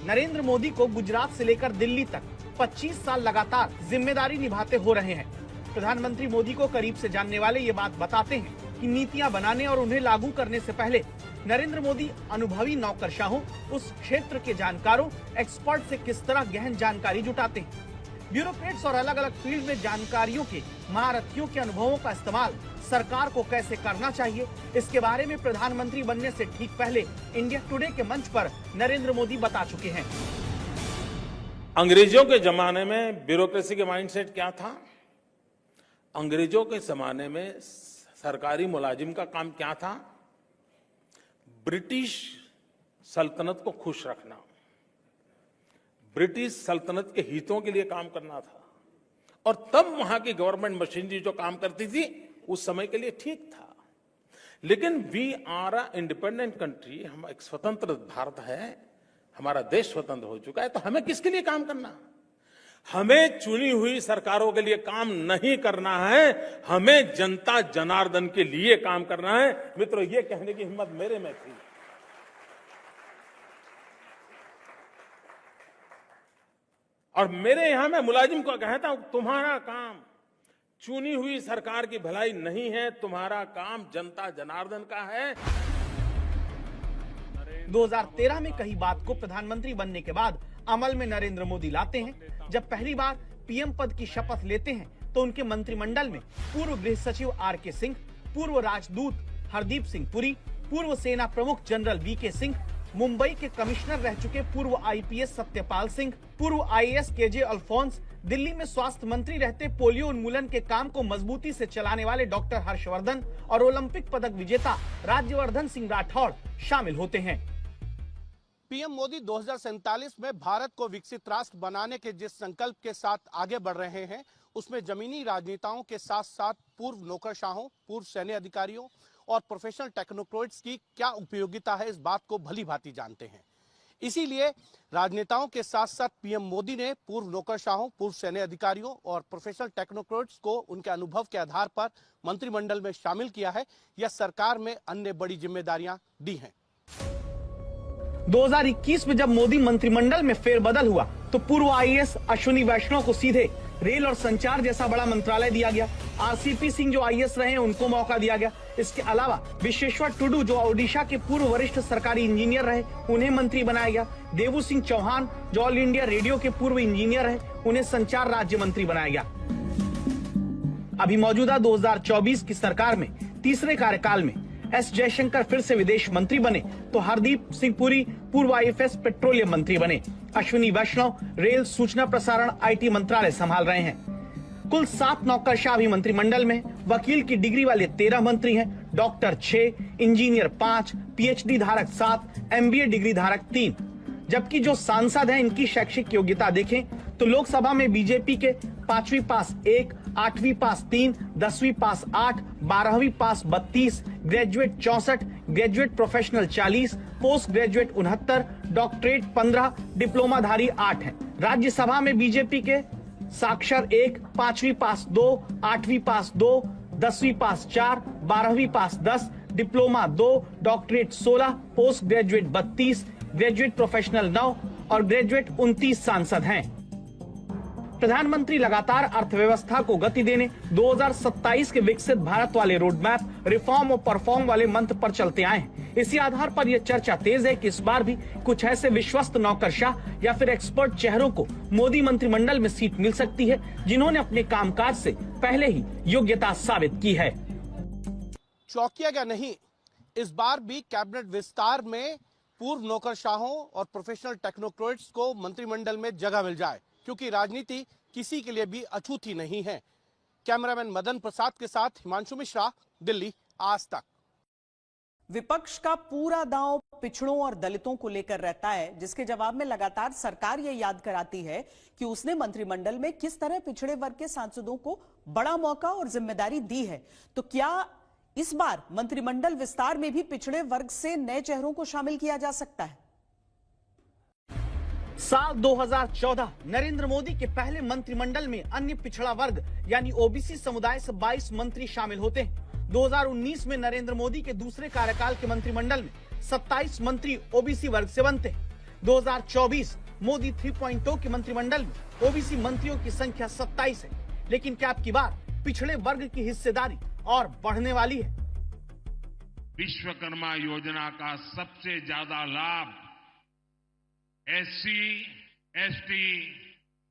नरेंद्र मोदी को गुजरात से लेकर दिल्ली तक 25 साल लगातार जिम्मेदारी निभाते हो रहे हैं। प्रधानमंत्री मोदी को करीब से जानने वाले ये बात बताते हैं कि नीतियां बनाने और उन्हें लागू करने से पहले नरेंद्र मोदी अनुभवी नौकरशाहों, उस क्षेत्र के जानकारों, एक्सपर्ट से किस तरह गहन जानकारी जुटाते हैं। ब्यूरोक्रेट्स और अलग अलग फील्ड में जानकारियों के महारथियों के अनुभवों का इस्तेमाल सरकार को कैसे करना चाहिए, इसके बारे में प्रधानमंत्री बनने से ठीक पहले इंडिया टुडे के मंच पर नरेंद्र मोदी बता चुके हैं। अंग्रेजों के जमाने में ब्यूरोक्रेसी के माइंडसेट क्या था? अंग्रेजों के जमाने में सरकारी मुलाजिम का काम क्या था? ब्रिटिश सल्तनत को खुश रखना, ब्रिटिश सल्तनत के हितों के लिए काम करना था। और तब वहां की गवर्नमेंट मशीनरी जो काम करती थी उस समय के लिए ठीक था। लेकिन we are a independent country, हम एक स्वतंत्र भारत है, हमारा देश स्वतंत्र हो चुका है, तो हमें किसके लिए काम करना? हमें चुनी हुई सरकारों के लिए काम नहीं करना है, हमें जनता जनार्दन के लिए काम करना है। मित्रों, ये कहने की हिम्मत मेरे में थी। और मेरे यहां मैं मुलाजिम को कहता हूं, तुम्हारा काम चुनी हुई सरकार की भलाई नहीं है, तुम्हारा काम जनता जनार्दन का है। 2013 में कही बात को प्रधानमंत्री बनने के बाद अमल में नरेंद्र मोदी लाते हैं। जब पहली बार पीएम पद की शपथ लेते हैं तो उनके मंत्रिमंडल में पूर्व गृह सचिव आर.के. सिंह, पूर्व राजदूत हरदीप सिंह पुरी, पूर्व सेना प्रमुख जनरल वी.के. सिंह, मुंबई के कमिश्नर रह चुके पूर्व आईपीएस सत्यपाल सिंह, पूर्व आईएएस के.जे. अल्फोंस, दिल्ली में स्वास्थ्य मंत्री रहते पोलियो उन्मूलन के काम को मजबूती से चलाने वाले डॉक्टर हर्षवर्धन और ओलंपिक पदक विजेता राज्यवर्धन सिंह राठौड़ शामिल होते हैं। पीएम मोदी 2047 में भारत को विकसित राष्ट्र बनाने के जिस संकल्प के साथ आगे बढ़ रहे हैं, उसमें जमीनी राजनेताओं के साथ साथ पूर्व नौकरशाहों, पूर्व सैन्य अधिकारियों और प्रोफेशनल टेक्नोक्रेट्स की क्या उपयोगिता है, इस बात को भली भांति जानते हैं। इसीलिए राजनेताओं के साथ साथ पीएम मोदी ने पूर्व नौकरशाहों, पूर्व सैन्य अधिकारियों और प्रोफेशनल टेक्नोक्रेट्स को उनके अनुभव के आधार पर मंत्रिमंडल में शामिल किया है या सरकार में अन्य बड़ी जिम्मेदारियां दी हैं। 2021 में जब मोदी मंत्रिमंडल में फेरबदल हुआ तो पूर्व आईएएस अश्विनी वैष्णव को सीधे रेल और संचार जैसा बड़ा मंत्रालय दिया गया। आरसीपी सिंह जो आईएएस रहे हैं उनको मौका दिया गया। इसके अलावा विश्वेश्वर टुडू जो ओडिशा के पूर्व वरिष्ठ सरकारी इंजीनियर रहे उन्हें मंत्री बनाया गया। देवू सिंह चौहान जो ऑल इंडिया रेडियो के पूर्व इंजीनियर रहे उन्हें संचार राज्य मंत्री बनाया गया। अभी मौजूदा 2024 की सरकार में तीसरे कार्यकाल में एस जयशंकर फिर से विदेश मंत्री बने तो हरदीप सिंह पुरी पूर्व आईएफएस पेट्रोलियम मंत्री बने। अश्विनी वैष्णव रेल, सूचना प्रसारण, आईटी मंत्रालय संभाल रहे हैं। कुल 7 नौकरशाह भी मंत्रिमंडल में। वकील की डिग्री वाले 13 मंत्री हैं, डॉक्टर 6, इंजीनियर 5, पीएचडी धारक 7, एमबीए डिग्री धारक 3। जबकि जो सांसद हैं इनकी शैक्षिक योग्यता देखें तो लोकसभा में बीजेपी के 5वीं पास 1, 8वीं पास 3, 10वीं पास 8, 12वीं पास 32, graduate 64, graduate professional 40, post graduate 69, doctorate 15, डिप्लोमाधारी 8 हैं। राज्यसभा में बीजेपी के साक्षर 1, 5वीं पास 2, 8वीं पास 2, 10वीं पास 4, 12वीं पास 10, diploma 2, doctorate 16, post graduate 32, graduate professional 9 और ग्रेजुएट 29 सांसद हैं। प्रधानमंत्री लगातार अर्थव्यवस्था को गति देने 2027 के विकसित भारत वाले रोड मैप, रिफॉर्म और परफॉर्म वाले मंत्र पर चलते आए हैं। इसी आधार पर यह चर्चा तेज है कि इस बार भी कुछ ऐसे विश्वस्त नौकरशाह या फिर एक्सपर्ट चेहरों को मोदी मंत्रिमंडल में सीट मिल सकती है जिन्होंने अपने कामकाज से पहले ही योग्यता साबित की है। चौंकिएगा नहीं, इस बार भी कैबिनेट विस्तार में पूर्व नौकरशाहों और प्रोफेशनल टेक्नोक्रेट्स को मंत्रिमंडल में जगह मिल जाए, क्योंकि राजनीति किसी के लिए भी अछूती नहीं है। कैमरामैन मदन प्रसाद के साथ हिमांशु मिश्रा, दिल्ली, आज तक। विपक्ष का पूरा दांव पिछड़ों और दलितों को लेकर रहता है, जिसके जवाब में लगातार सरकार यह याद कराती है कि उसने मंत्रिमंडल में किस तरह पिछड़े वर्ग के सांसदों को बड़ा मौका और जिम्मेदारी दी है। तो क्या इस बार मंत्रिमंडल विस्तार में भी पिछड़े वर्ग से नए चेहरों को शामिल किया जा सकता है? साल 2014 नरेंद्र मोदी के पहले मंत्रिमंडल में अन्य पिछड़ा वर्ग यानी ओबीसी समुदाय से 22 मंत्री शामिल होते हैं। 2019 में नरेंद्र मोदी के दूसरे कार्यकाल के मंत्रिमंडल में 27 मंत्री ओबीसी वर्ग से बनते हैं। 2024 मोदी 3.0 के मंत्रिमंडल में ओबीसी मंत्रियों की संख्या 27 है। लेकिन क्या अब की बार पिछड़े वर्ग की हिस्सेदारी और बढ़ने वाली है? विश्वकर्मा योजना का सबसे ज्यादा लाभ एससी, एसटी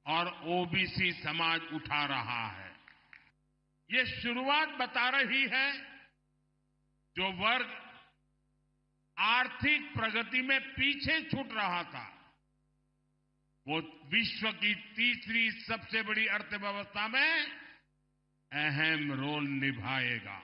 और ओबीसी समाज उठा रहा है। ये शुरुआत बता रही है जो वर्ग आर्थिक प्रगति में पीछे छूट रहा था वो विश्व की तीसरी सबसे बड़ी अर्थव्यवस्था में अहम रोल निभाएगा।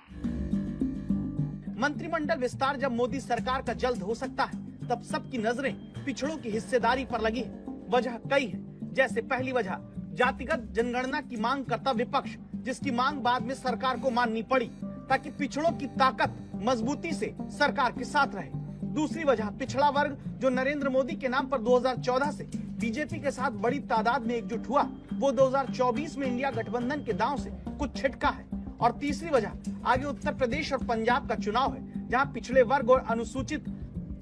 मंत्रिमंडल विस्तार जब मोदी सरकार का जल्द हो सकता है तब सबकी नजरें पिछड़ों की हिस्सेदारी पर लगी है। वजह कई है। जैसे पहली वजह जातिगत जनगणना की मांग करता विपक्ष, जिसकी मांग बाद में सरकार को माननी पड़ी ताकि पिछड़ों की ताकत मजबूती से सरकार के साथ रहे। दूसरी वजह पिछड़ा वर्ग जो नरेंद्र मोदी के नाम पर 2014 से बीजेपी के साथ बड़ी तादाद में एकजुट हुआ, वो 2024 में इंडिया गठबंधन के दांव से कुछ छिटका है। और तीसरी वजह आगे उत्तर प्रदेश और पंजाब का चुनाव है, जहां पिछड़े वर्ग और अनुसूचित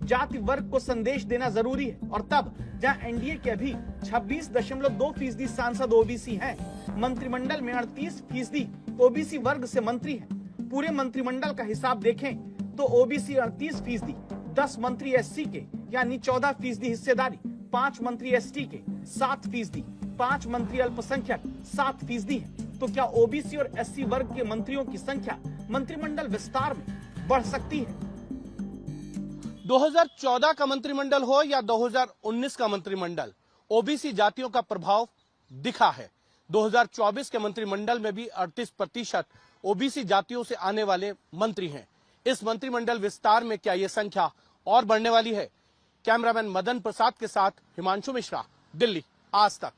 जाति वर्ग को संदेश देना जरूरी है। और तब जहां एनडीए के अभी 26.2% सांसद ओबीसी हैं, मंत्रिमंडल में 38% ओबीसी वर्ग से मंत्री हैं। पूरे मंत्रिमंडल का हिसाब देखें तो ओबीसी 38%, 10 मंत्री एससी के यानी 14% हिस्सेदारी, 5 मंत्री एसटी के 7%, 5 मंत्री अल्पसंख्यक 7% है। तो क्या ओबीसी और एससी वर्ग के मंत्रियों की संख्या मंत्रिमंडल विस्तार में बढ़ सकती है? 2014 का मंत्रिमंडल हो या 2019 का मंत्रिमंडल, ओबीसी जातियों का प्रभाव दिखा है। 2024 के मंत्रिमंडल में भी 38% ओबीसी जातियों से आने वाले मंत्री हैं। इस मंत्रिमंडल विस्तार में क्या ये संख्या और बढ़ने वाली है? कैमरामैन मदन प्रसाद के साथ हिमांशु मिश्रा, दिल्ली, आज तक।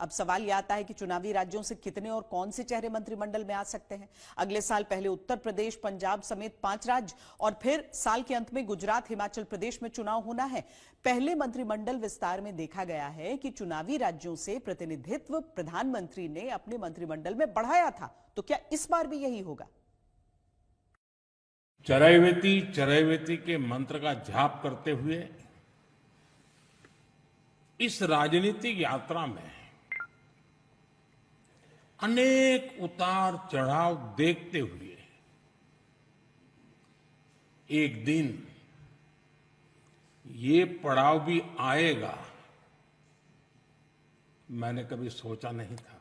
अब सवाल यह आता है कि चुनावी राज्यों से कितने और कौन से चेहरे मंत्रिमंडल में आ सकते हैं। अगले साल पहले उत्तर प्रदेश, पंजाब समेत 5 राज्य और फिर साल के अंत में गुजरात, हिमाचल प्रदेश में चुनाव होना है। पहले मंत्रिमंडल विस्तार में देखा गया है कि चुनावी राज्यों से प्रतिनिधित्व प्रधानमंत्री ने अपने मंत्रिमंडल में बढ़ाया था, तो क्या इस बार भी यही होगा? चरैवेति चरैवेति के मंत्र का जाप करते हुए इस राजनीतिक यात्रा में अनेक उतार चढ़ाव देखते हुए एक दिन ये पड़ाव भी आएगा, मैंने कभी सोचा नहीं था।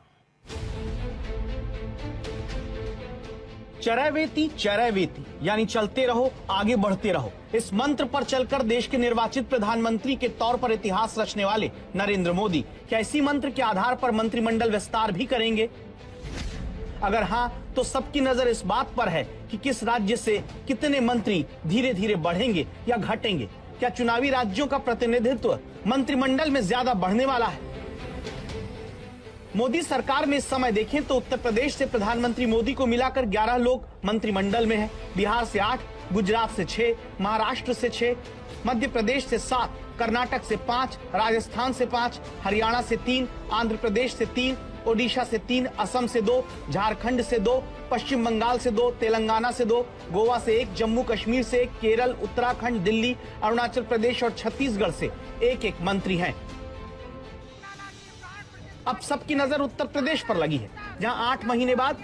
चरैवेति चरैवेति यानी चलते रहो, आगे बढ़ते रहो। इस मंत्र पर चलकर देश के निर्वाचित प्रधानमंत्री के तौर पर इतिहास रचने वाले नरेंद्र मोदी क्या इसी मंत्र के आधार पर मंत्रिमंडल विस्तार भी करेंगे? अगर हां, तो सबकी नजर इस बात पर है कि किस राज्य से कितने मंत्री धीरे धीरे बढ़ेंगे या घटेंगे। क्या चुनावी राज्यों का प्रतिनिधित्व मंत्रिमंडल में ज्यादा बढ़ने वाला है? मोदी सरकार में इस समय देखें तो उत्तर प्रदेश से प्रधानमंत्री मोदी को मिलाकर 11 लोग मंत्रिमंडल में हैं, बिहार से 8, गुजरात से 6, महाराष्ट्र से 6, मध्य प्रदेश से 7, कर्नाटक से 5, राजस्थान से 5, हरियाणा से 3, आंध्र प्रदेश से 3, ओडिशा से 3, असम से 2, झारखंड से 2, पश्चिम बंगाल से 2, तेलंगाना से 2, गोवा से 1, जम्मू कश्मीर से 1, केरल, उत्तराखंड, दिल्ली, अरुणाचल प्रदेश और छत्तीसगढ़ से एक मंत्री हैं। अब सबकी नजर उत्तर प्रदेश पर लगी है, जहां 8 महीने बाद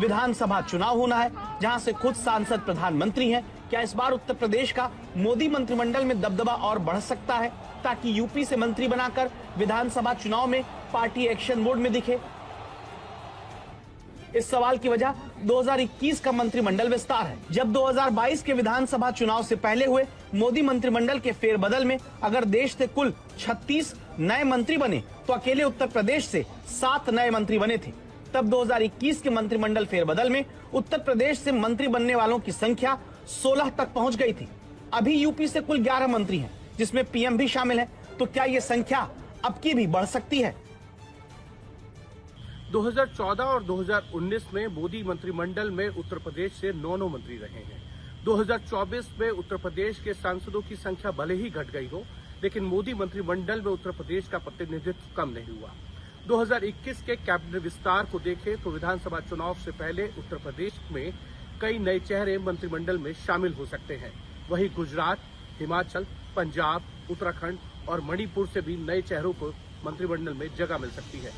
विधानसभा चुनाव होना है, जहां से खुद सांसद प्रधानमंत्री हैं। क्या इस बार उत्तर प्रदेश का मोदी मंत्रिमंडल में दबदबा और बढ़ सकता है, ताकि यूपी से मंत्री बनाकर विधानसभा चुनाव में पार्टी एक्शन मोड में दिखे? इस सवाल की वजह 2021 का मंत्रिमंडल विस्तार है। जब 2022 के विधानसभा चुनाव से पहले हुए मोदी मंत्रिमंडल के फेरबदल में अगर देश से कुल 36 नए मंत्री बने, तो अकेले उत्तर प्रदेश से 7 नए मंत्री बने थे। तब 2021 के मंत्रिमंडल फेरबदल में उत्तर प्रदेश से मंत्री बनने वालों की संख्या 16 तक पहुंच गई थी। अभी यूपी से कुल 11 मंत्री हैं, जिसमें पीएम भी शामिल है। तो क्या ये संख्या अब की भी बढ़ सकती है? 2014 और 2019 में मोदी मंत्रिमंडल में उत्तर प्रदेश से 9 मंत्री रहे हैं। 2024 में उत्तर प्रदेश के सांसदों की संख्या भले ही घट गई हो, लेकिन मोदी मंत्रिमंडल में उत्तर प्रदेश का प्रतिनिधित्व कम नहीं हुआ। 2021 के कैबिनेट विस्तार को देखें तो विधानसभा चुनाव से पहले उत्तर प्रदेश में कई नए चेहरे मंत्रिमंडल में शामिल हो सकते हैं। वहीं गुजरात, हिमाचल, पंजाब, उत्तराखंड और मणिपुर से भी नए चेहरों को मंत्रिमंडल में जगह मिल सकती है।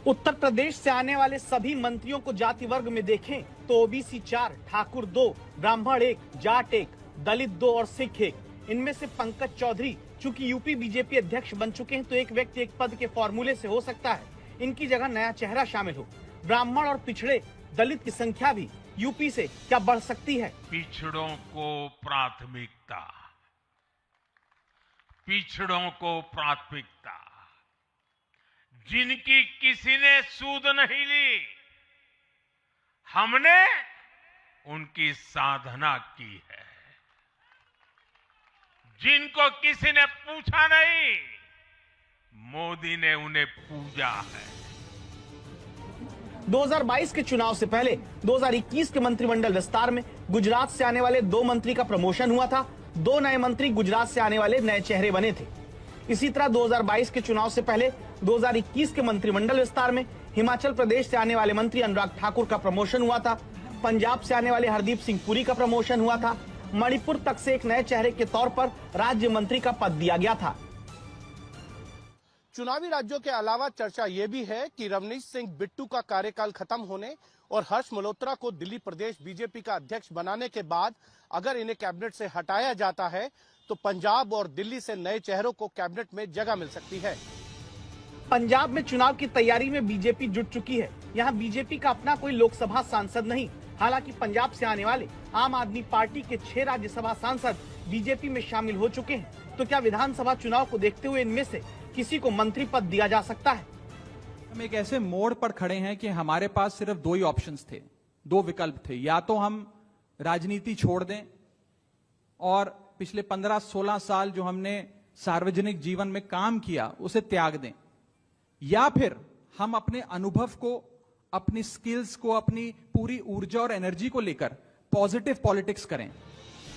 उत्तर प्रदेश से आने वाले सभी मंत्रियों को जाति वर्ग में देखें तो ओबीसी 4, ठाकुर 2, ब्राह्मण 1, जाट 1, दलित 2 और सिख 1। इनमें से पंकज चौधरी चूंकि यूपी बीजेपी अध्यक्ष बन चुके हैं, तो एक व्यक्ति एक पद के फॉर्मूले से हो सकता है इनकी जगह नया चेहरा शामिल हो। ब्राह्मण और पिछड़े दलित की संख्या भी यूपी से क्या बढ़ सकती है? पिछड़ों को प्राथमिकता, पिछड़ों को प्राथमिकता। जिनकी किसी ने सूद नहीं ली, हमने उनकी साधना की है। जिनको किसी ने पूछा नहीं, मोदी ने उन्हें पूजा है। 2022 के चुनाव से पहले 2021 के मंत्रिमंडल विस्तार में गुजरात से आने वाले 2 मंत्री का प्रमोशन हुआ था। 2 नए मंत्री गुजरात से आने वाले नए चेहरे बने थे। इसी तरह 2022 के चुनाव से पहले 2021 के मंत्रिमंडल विस्तार में हिमाचल प्रदेश से आने वाले मंत्री अनुराग ठाकुर का प्रमोशन हुआ था। पंजाब से आने वाले हरदीप सिंह पुरी का प्रमोशन हुआ था। मणिपुर तक से एक नए चेहरे के तौर पर राज्य मंत्री का पद दिया गया था। चुनावी राज्यों के अलावा चर्चा ये भी है कि रवनीश सिंह बिट्टू का कार्यकाल खत्म होने और हर्ष मल्होत्रा को दिल्ली प्रदेश बीजेपी का अध्यक्ष बनाने के बाद अगर इन्हें कैबिनेट से हटाया जाता है, तो पंजाब और दिल्ली से नए चेहरों को कैबिनेट में जगह मिल सकती है। पंजाब में चुनाव की तैयारी में बीजेपी जुट चुकी है। यहाँ बीजेपी का अपना कोई लोकसभा सांसद नहीं। हालांकि पंजाब से आने वाले आम आदमी पार्टी के 6 राज्यसभा सांसद बीजेपी में शामिल हो चुके हैं। तो क्या विधानसभा चुनाव को देखते हुए इनमें से किसी को मंत्री पद दिया जा सकता है? हम एक ऐसे मोड़ पर खड़े हैं कि हमारे पास सिर्फ 2 ही ऑप्शंस थे, 2 विकल्प थे। या तो हम राजनीति छोड़ दें और पिछले 15-16 साल जो हमने सार्वजनिक जीवन में काम किया उसे त्याग दें, या फिर हम अपने अनुभव को, अपनी स्किल्स को, अपनी पूरी ऊर्जा और एनर्जी को लेकर पॉजिटिव पॉलिटिक्स करें।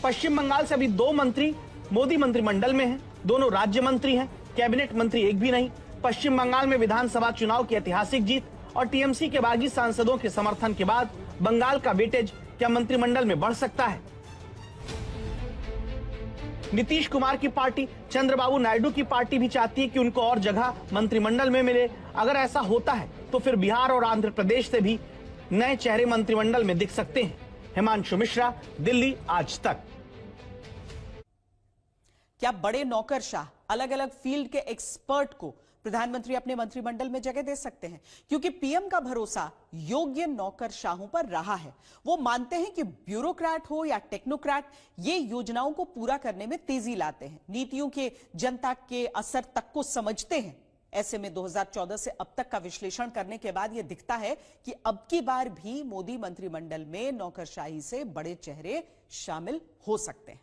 पश्चिम बंगाल से अभी 2 मंत्री मोदी मंत्रिमंडल में हैं, दोनों राज्य मंत्री हैं, कैबिनेट मंत्री एक भी नहीं। पश्चिम बंगाल में विधानसभा चुनाव की ऐतिहासिक जीत और टीएमसी के बागी सांसदों के समर्थन के बाद बंगाल का वेटेज क्या मंत्रिमंडल में बढ़ सकता है? नीतीश कुमार की पार्टी, चंद्रबाबू नायडू की पार्टी भी चाहती है कि उनको और जगह मंत्रिमंडल में मिले। अगर ऐसा होता है तो फिर बिहार और आंध्र प्रदेश से भी नए चेहरे मंत्रिमंडल में दिख सकते हैं। हिमांशु मिश्रा, दिल्ली, आज तक। क्या बड़े नौकरशाह अलग अलग फील्ड के एक्सपर्ट को प्रधानमंत्री अपने मंत्रिमंडल में जगह दे सकते हैं? क्योंकि पीएम का भरोसा योग्य नौकरशाहों पर रहा है। वो मानते हैं कि ब्यूरोक्रेट हो या टेक्नोक्रेट, ये योजनाओं को पूरा करने में तेजी लाते हैं, नीतियों के जनता के असर तक को समझते हैं। ऐसे में 2014 से अब तक का विश्लेषण करने के बाद यह दिखता है कि अब की बार भी मोदी मंत्रिमंडल में नौकरशाही से बड़े चेहरे शामिल हो सकते हैं।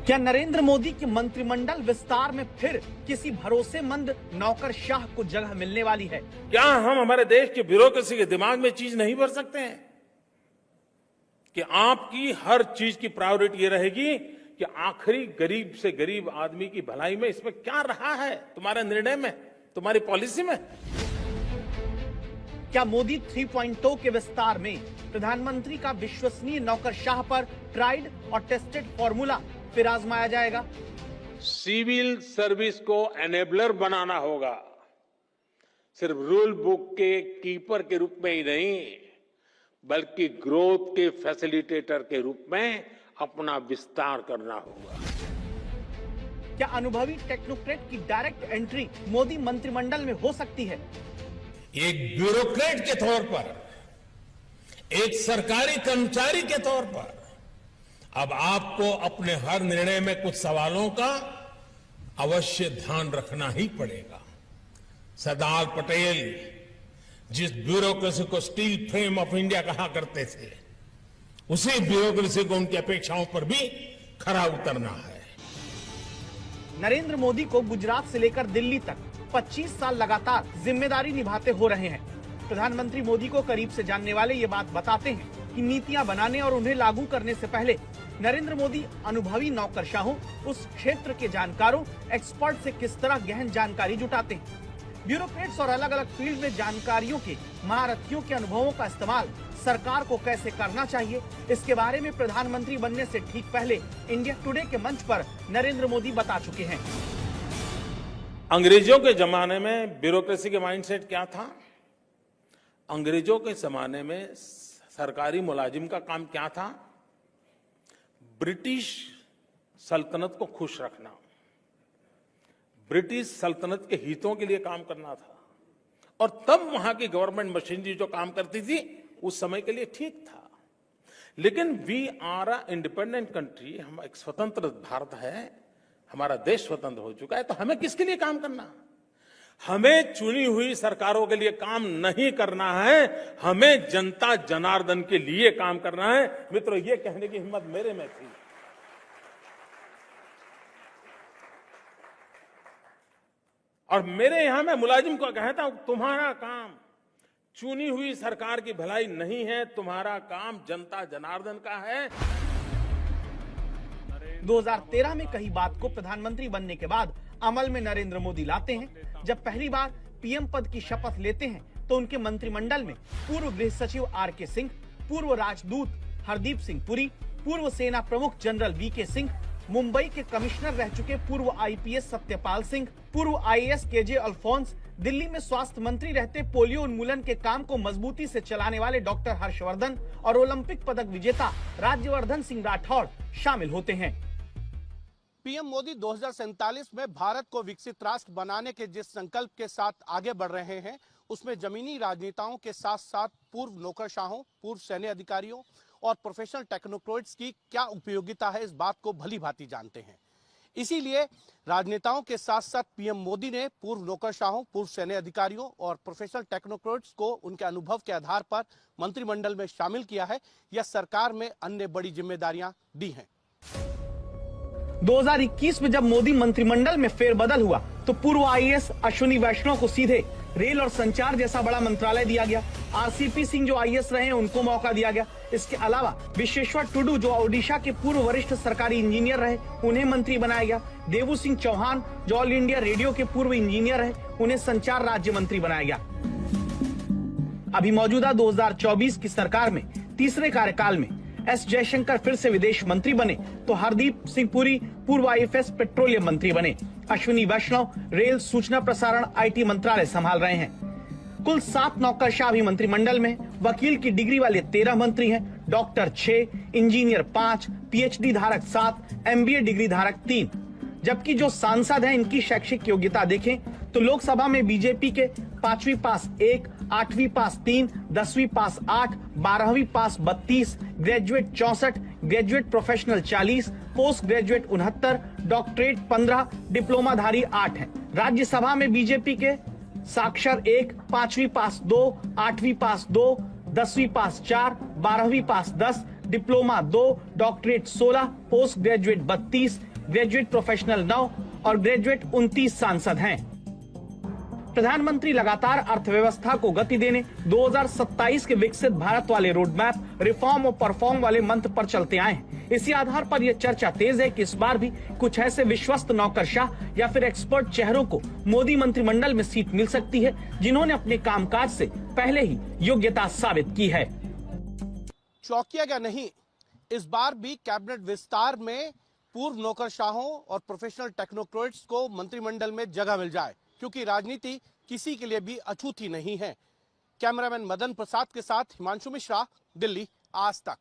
क्या नरेंद्र मोदी के मंत्रिमंडल विस्तार में फिर किसी भरोसेमंद नौकरशाह को जगह मिलने वाली है? क्या हम हमारे देश की ब्यूरोक्रेसी के दिमाग में चीज नहीं भर सकते हैं कि आपकी हर चीज की प्रायोरिटी ये रहेगी कि आखिरी गरीब से गरीब आदमी की भलाई में इसमें क्या रहा है, तुम्हारे निर्णय में, तुम्हारी पॉलिसी में? क्या मोदी 3.0 के विस्तार में प्रधानमंत्री का विश्वसनीय नौकरशाह पर ट्राइड और टेस्टेड फॉर्मूला फिर आजमाया जाएगा? सिविल सर्विस को एनेबलर बनाना होगा, सिर्फ रूल बुक के कीपर के रूप में ही नहीं, बल्कि ग्रोथ के फैसिलिटेटर के रूप में अपना विस्तार करना होगा। क्या अनुभवी टेक्नोक्रेट की डायरेक्ट एंट्री मोदी मंत्रिमंडल में हो सकती है? एक ब्यूरोक्रेट के तौर पर, एक सरकारी कर्मचारी के तौर पर अब आपको अपने हर निर्णय में कुछ सवालों का अवश्य ध्यान रखना ही पड़ेगा। सरदार पटेल जिस ब्यूरोक्रेसी को स्टील फ्रेम ऑफ इंडिया कहा करते थे, उसी ब्यूरोक्रेसी को उनकी अपेक्षाओं पर भी खरा उतरना है। नरेंद्र मोदी को गुजरात से लेकर दिल्ली तक 25 साल लगातार जिम्मेदारी निभाते हो रहे हैं। प्रधानमंत्री मोदी को करीब से जानने वाले ये बात बताते हैं कि नीतियां बनाने और उन्हें लागू करने से पहले नरेंद्र मोदी अनुभवी नौकरशाहों, उस क्षेत्र के जानकारों, एक्सपर्ट से किस तरह गहन जानकारी जुटाते हैं। ब्यूरोक्रेट्स और अलग अलग फील्ड में जानकारियों के महारथियों के अनुभवों का इस्तेमाल सरकार को कैसे करना चाहिए, इसके बारे में प्रधानमंत्री बनने से ठीक पहले इंडिया टुडे के मंच पर नरेंद्र मोदी बता चुके हैं। अंग्रेजों के जमाने में ब्यूरोक्रेसी के माइंडसेट क्या था? अंग्रेजों के जमाने में सरकारी मुलाजिम का काम क्या था? ब्रिटिश सल्तनत को खुश रखना, ब्रिटिश सल्तनत के हितों के लिए काम करना था। और तब वहां की गवर्नमेंट मशीनरी जो काम करती थी उस समय के लिए ठीक था। लेकिन we are a independent country, हम एक स्वतंत्र भारत है, हमारा देश स्वतंत्र हो चुका है, तो हमें किसके लिए काम करना? हमें चुनी हुई सरकारों के लिए काम नहीं करना है, हमें जनता जनार्दन के लिए काम करना है। मित्रों, ये कहने की हिम्मत मेरे में थी। और मेरे यहां मैं मुलाजिम को कहता हूं, तुम्हारा काम चुनी हुई सरकार की भलाई नहीं है, तुम्हारा काम जनता जनार्दन का है। 2013 में कही बात को प्रधानमंत्री बनने के बाद अमल में नरेंद्र मोदी लाते हैं। जब पहली बार पीएम पद की शपथ लेते हैं तो उनके मंत्रिमंडल में पूर्व गृह सचिव आर.के. सिंह, पूर्व राजदूत हरदीप सिंह पुरी, पूर्व सेना प्रमुख जनरल वी.के. सिंह, मुंबई के कमिश्नर रह चुके पूर्व आईपीएस सत्यपाल सिंह, पूर्व आईएएस के.जे. अल्फोंस, दिल्ली में स्वास्थ्य मंत्री रहते पोलियो उन्मूलन के काम को मजबूती से चलाने वाले डॉक्टर हर्षवर्धन और ओलंपिक पदक विजेता राज्यवर्धन सिंह राठौड़ शामिल होते हैं। पीएम मोदी 2047 में भारत को विकसित राष्ट्र बनाने के जिस संकल्प के साथ आगे बढ़ रहे हैं, उसमें जमीनी राजनेताओं के साथ साथ पूर्व नौकरशाहों, पूर्व सैन्य अधिकारियों और प्रोफेशनल टेक्नोक्रेट्स की क्या उपयोगिता है, इस बात को भली भांति जानते हैं। इसीलिए राजनेताओं के साथ साथ पीएम मोदी ने पूर्व नौकरशाहों, पूर्व सैन्य अधिकारियों और प्रोफेशनल टेक्नोक्रेट्स को उनके अनुभव के आधार पर मंत्रिमंडल में शामिल किया है या सरकार में अन्य बड़ी जिम्मेदारियां दी हैं। 2021 में जब मोदी मंत्रिमंडल में फेरबदल हुआ तो पूर्व आईएएस अश्विनी वैष्णव को सीधे रेल और संचार जैसा बड़ा मंत्रालय दिया गया। आरसीपी सिंह जो आईएएस रहे हैं उनको मौका दिया गया। इसके अलावा विश्वेश्वर टुडू जो ओडिशा के पूर्व वरिष्ठ सरकारी इंजीनियर रहे उन्हें मंत्री बनाया गया। देवू सिंह चौहान जो ऑल इंडिया रेडियो के पूर्व इंजीनियर रहे उन्हें संचार राज्य मंत्री बनाया गया। अभी मौजूदा 2024 की सरकार में तीसरे कार्यकाल में एस जयशंकर फिर से विदेश मंत्री बने तो हरदीप सिंह पुरी पूर्व आईएफएस पेट्रोलियम मंत्री बने। अश्विनी वैष्णव रेल सूचना प्रसारण आईटी मंत्रालय संभाल रहे हैं। कुल 7 नौकरशाह भी मंत्रिमंडल में। वकील की डिग्री वाले 13 मंत्री हैं, डॉक्टर 6, इंजीनियर 5, पीएचडी धारक 7, एमबीए डिग्री धारक 3। जबकि जो सांसद हैं इनकी शैक्षिक योग्यता देखें तो लोकसभा में बीजेपी के 5वीं पास 1, 8वीं पास 3, 10वीं पास 8, 12वीं पास 32, graduate 64, graduate professional 40, post graduate 69, doctorate 15, डिप्लोमाधारी 8 हैं। राज्यसभा में बीजेपी के साक्षर 1, 5वीं पास 2, 8वीं पास 2, 10वीं पास 4, 12वीं पास 10, diploma 2, doctorate 16, post graduate 32, graduate professional 9 और ग्रेजुएट 29 सांसद हैं। प्रधानमंत्री लगातार अर्थव्यवस्था को गति देने 2027 के विकसित भारत वाले रोड मैप, रिफॉर्म और परफॉर्म वाले मंत्र पर चलते आए हैं। इसी आधार पर यह चर्चा तेज है कि इस बार भी कुछ ऐसे विश्वस्त नौकरशाह या फिर एक्सपर्ट चेहरों को मोदी मंत्रिमंडल में सीट मिल सकती है जिन्होंने अपने कामकाज से पहले ही योग्यता साबित की है। चौकिया क्या नहीं, इस बार भी कैबिनेट विस्तार में पूर्व नौकरशाहों और प्रोफेशनल टेक्नोक्रेट्स को मंत्रिमंडल में जगह मिल जाए, क्योंकि राजनीति किसी के लिए भी अछूती नहीं है। कैमरामैन मदन प्रसाद के साथ हिमांशु मिश्रा, दिल्ली, आज तक।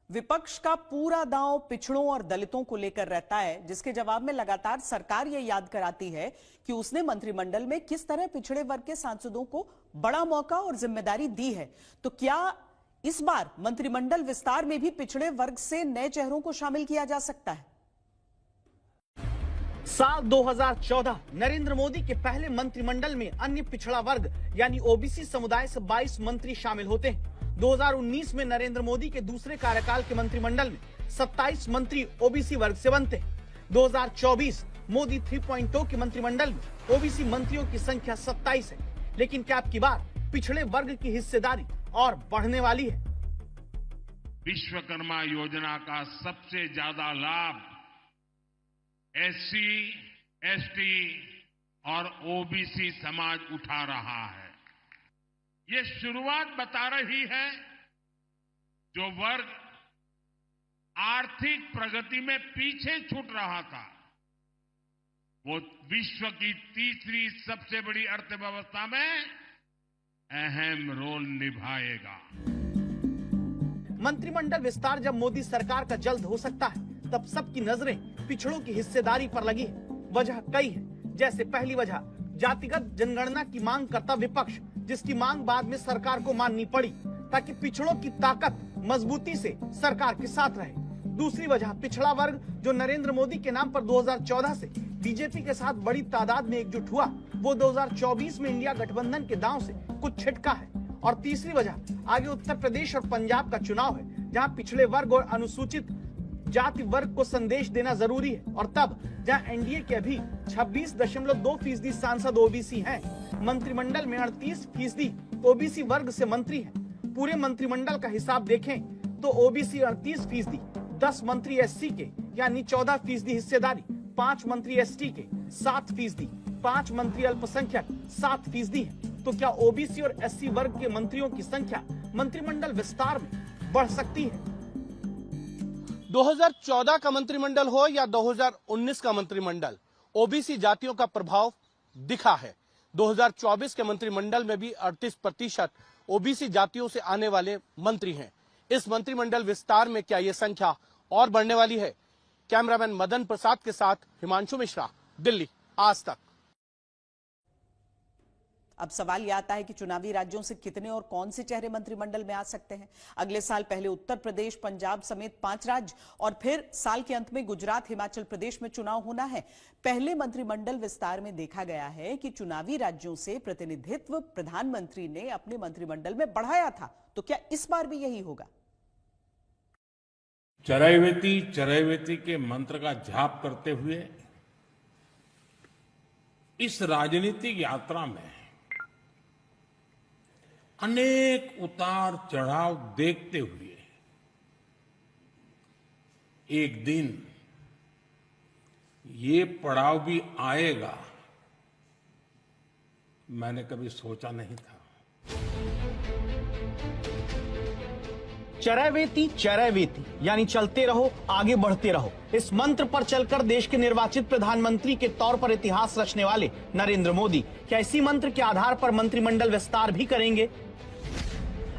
विपक्ष का पूरा दांव पिछड़ों और दलितों को लेकर रहता है, जिसके जवाब में लगातार सरकार यह याद कराती है कि उसने मंत्रिमंडल में किस तरह पिछड़े वर्ग के सांसदों को बड़ा मौका और जिम्मेदारी दी है। तो क्या इस बार मंत्रिमंडल विस्तार में भी पिछड़े वर्ग से नए चेहरों को शामिल किया जा सकता है? साल 2014 नरेंद्र मोदी के पहले मंत्रिमंडल में अन्य पिछड़ा वर्ग यानी ओबीसी समुदाय से 22 मंत्री शामिल होते हैं। 2019 में नरेंद्र मोदी के दूसरे कार्यकाल के मंत्रिमंडल में 27 मंत्री ओबीसी वर्ग से बनते हैं। 2024 मोदी 3.0 के मंत्रिमंडल में ओबीसी मंत्रियों की संख्या 27 है। लेकिन क्या अब की बार पिछड़े वर्ग की हिस्सेदारी और बढ़ने वाली है? विश्वकर्मा योजना का सबसे ज्यादा लाभ एससी, एसटी और ओबीसी समाज उठा रहा है। ये शुरुआत बता रही है जो वर्ग आर्थिक प्रगति में पीछे छूट रहा था वो विश्व की तीसरी सबसे बड़ी अर्थव्यवस्था में अहम रोल निभाएगा। मंत्रिमंडल विस्तार जब मोदी सरकार का जल्द हो सकता है तब सबकी नजरें पिछड़ों की हिस्सेदारी पर लगी है। वजह कई है, जैसे पहली वजह जातिगत जनगणना की मांग करता विपक्ष, जिसकी मांग बाद में सरकार को माननी पड़ी ताकि पिछड़ों की ताकत मजबूती से सरकार के साथ रहे। दूसरी वजह पिछड़ा वर्ग जो नरेंद्र मोदी के नाम पर 2014 से बीजेपी के साथ बड़ी तादाद में एकजुट हुआ, वो 2024 में इंडिया गठबंधन के दांव से कुछ छिटका है। और तीसरी वजह आगे उत्तर प्रदेश और पंजाब का चुनाव है, जहां पिछड़े वर्ग और अनुसूचित जाति वर्ग को संदेश देना जरूरी है। और तब जहां एनडीए के अभी 26.2% सांसद ओबीसी हैं, मंत्रिमंडल में 38% ओबीसी वर्ग से मंत्री हैं। पूरे मंत्रिमंडल का हिसाब देखें तो ओबीसी 38%, 10 मंत्री एससी के यानी 14% हिस्सेदारी, 5 मंत्री एसटी के 7%, 5 मंत्री अल्पसंख्यक 7% है। तो क्या ओबीसी और एससी वर्ग के मंत्रियों की संख्या मंत्रिमंडल विस्तार में बढ़ सकती है? 2014 का मंत्रिमंडल हो या 2019 का मंत्रिमंडल, ओबीसी जातियों का प्रभाव दिखा है। 2024 के मंत्रिमंडल में भी 38% ओबीसी जातियों से आने वाले मंत्री हैं। इस मंत्रिमंडल विस्तार में क्या ये संख्या और बढ़ने वाली है? कैमरामैन मदन प्रसाद के साथ हिमांशु मिश्रा, दिल्ली, आज तक। अब सवाल यह आता है कि चुनावी राज्यों से कितने और कौन से चेहरे मंत्रिमंडल में आ सकते हैं। अगले साल पहले उत्तर प्रदेश, पंजाब समेत 5 राज्य और फिर साल के अंत में गुजरात, हिमाचल प्रदेश में चुनाव होना है। पहले मंत्रिमंडल विस्तार में देखा गया है कि चुनावी राज्यों से प्रतिनिधित्व प्रधानमंत्री ने अपने मंत्रिमंडल में बढ़ाया था। तो क्या इस बार भी यही होगा? चरैवेति चरैवेति के मंत्र का जाप करते हुए इस राजनीतिक यात्रा में अनेक उतार चढ़ाव देखते हुए एक दिन ये पड़ाव भी आएगा, मैंने कभी सोचा नहीं था। चरैवेति चरैवेति यानी चलते रहो, आगे बढ़ते रहो। इस मंत्र पर चलकर देश के निर्वाचित प्रधानमंत्री के तौर पर इतिहास रचने वाले नरेंद्र मोदी क्या इसी मंत्र के आधार पर मंत्रिमंडल विस्तार भी करेंगे?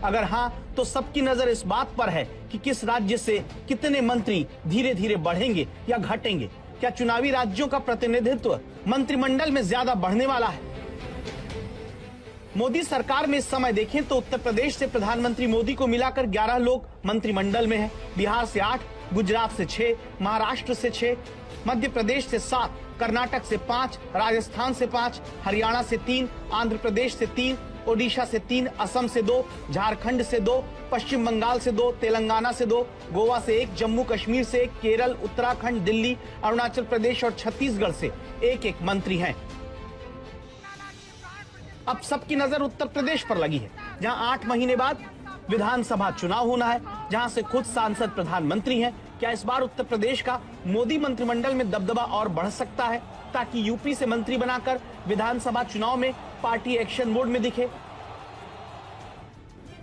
अगर हाँ, तो सबकी नजर इस बात पर है कि किस राज्य से कितने मंत्री धीरे धीरे बढ़ेंगे या घटेंगे। क्या चुनावी राज्यों का प्रतिनिधित्व मंत्रिमंडल में ज्यादा बढ़ने वाला है? मोदी सरकार में इस समय देखें तो उत्तर प्रदेश से प्रधानमंत्री मोदी को मिलाकर 11 लोग मंत्रिमंडल में हैं, बिहार से 8, गुजरात से 6, महाराष्ट्र से 6, मध्य प्रदेश से 7, कर्नाटक से 5, राजस्थान से 5, हरियाणा से 3, आंध्र प्रदेश से 3, ओडिशा से 3, असम से 2, झारखंड से 2, पश्चिम बंगाल से 2, तेलंगाना से 2, गोवा से 1, जम्मू कश्मीर से 1, केरल, उत्तराखंड, दिल्ली, अरुणाचल प्रदेश और छत्तीसगढ़ से एक मंत्री हैं। अब सबकी नजर उत्तर प्रदेश पर लगी है, जहां 8 महीने बाद विधानसभा चुनाव होना है, जहां से खुद सांसद प्रधानमंत्री हैं। क्या इस बार उत्तर प्रदेश का मोदी मंत्रिमंडल में दबदबा और बढ़ सकता है, ताकि यूपी से मंत्री बनाकर विधानसभा चुनाव में पार्टी एक्शन मोड में दिखे?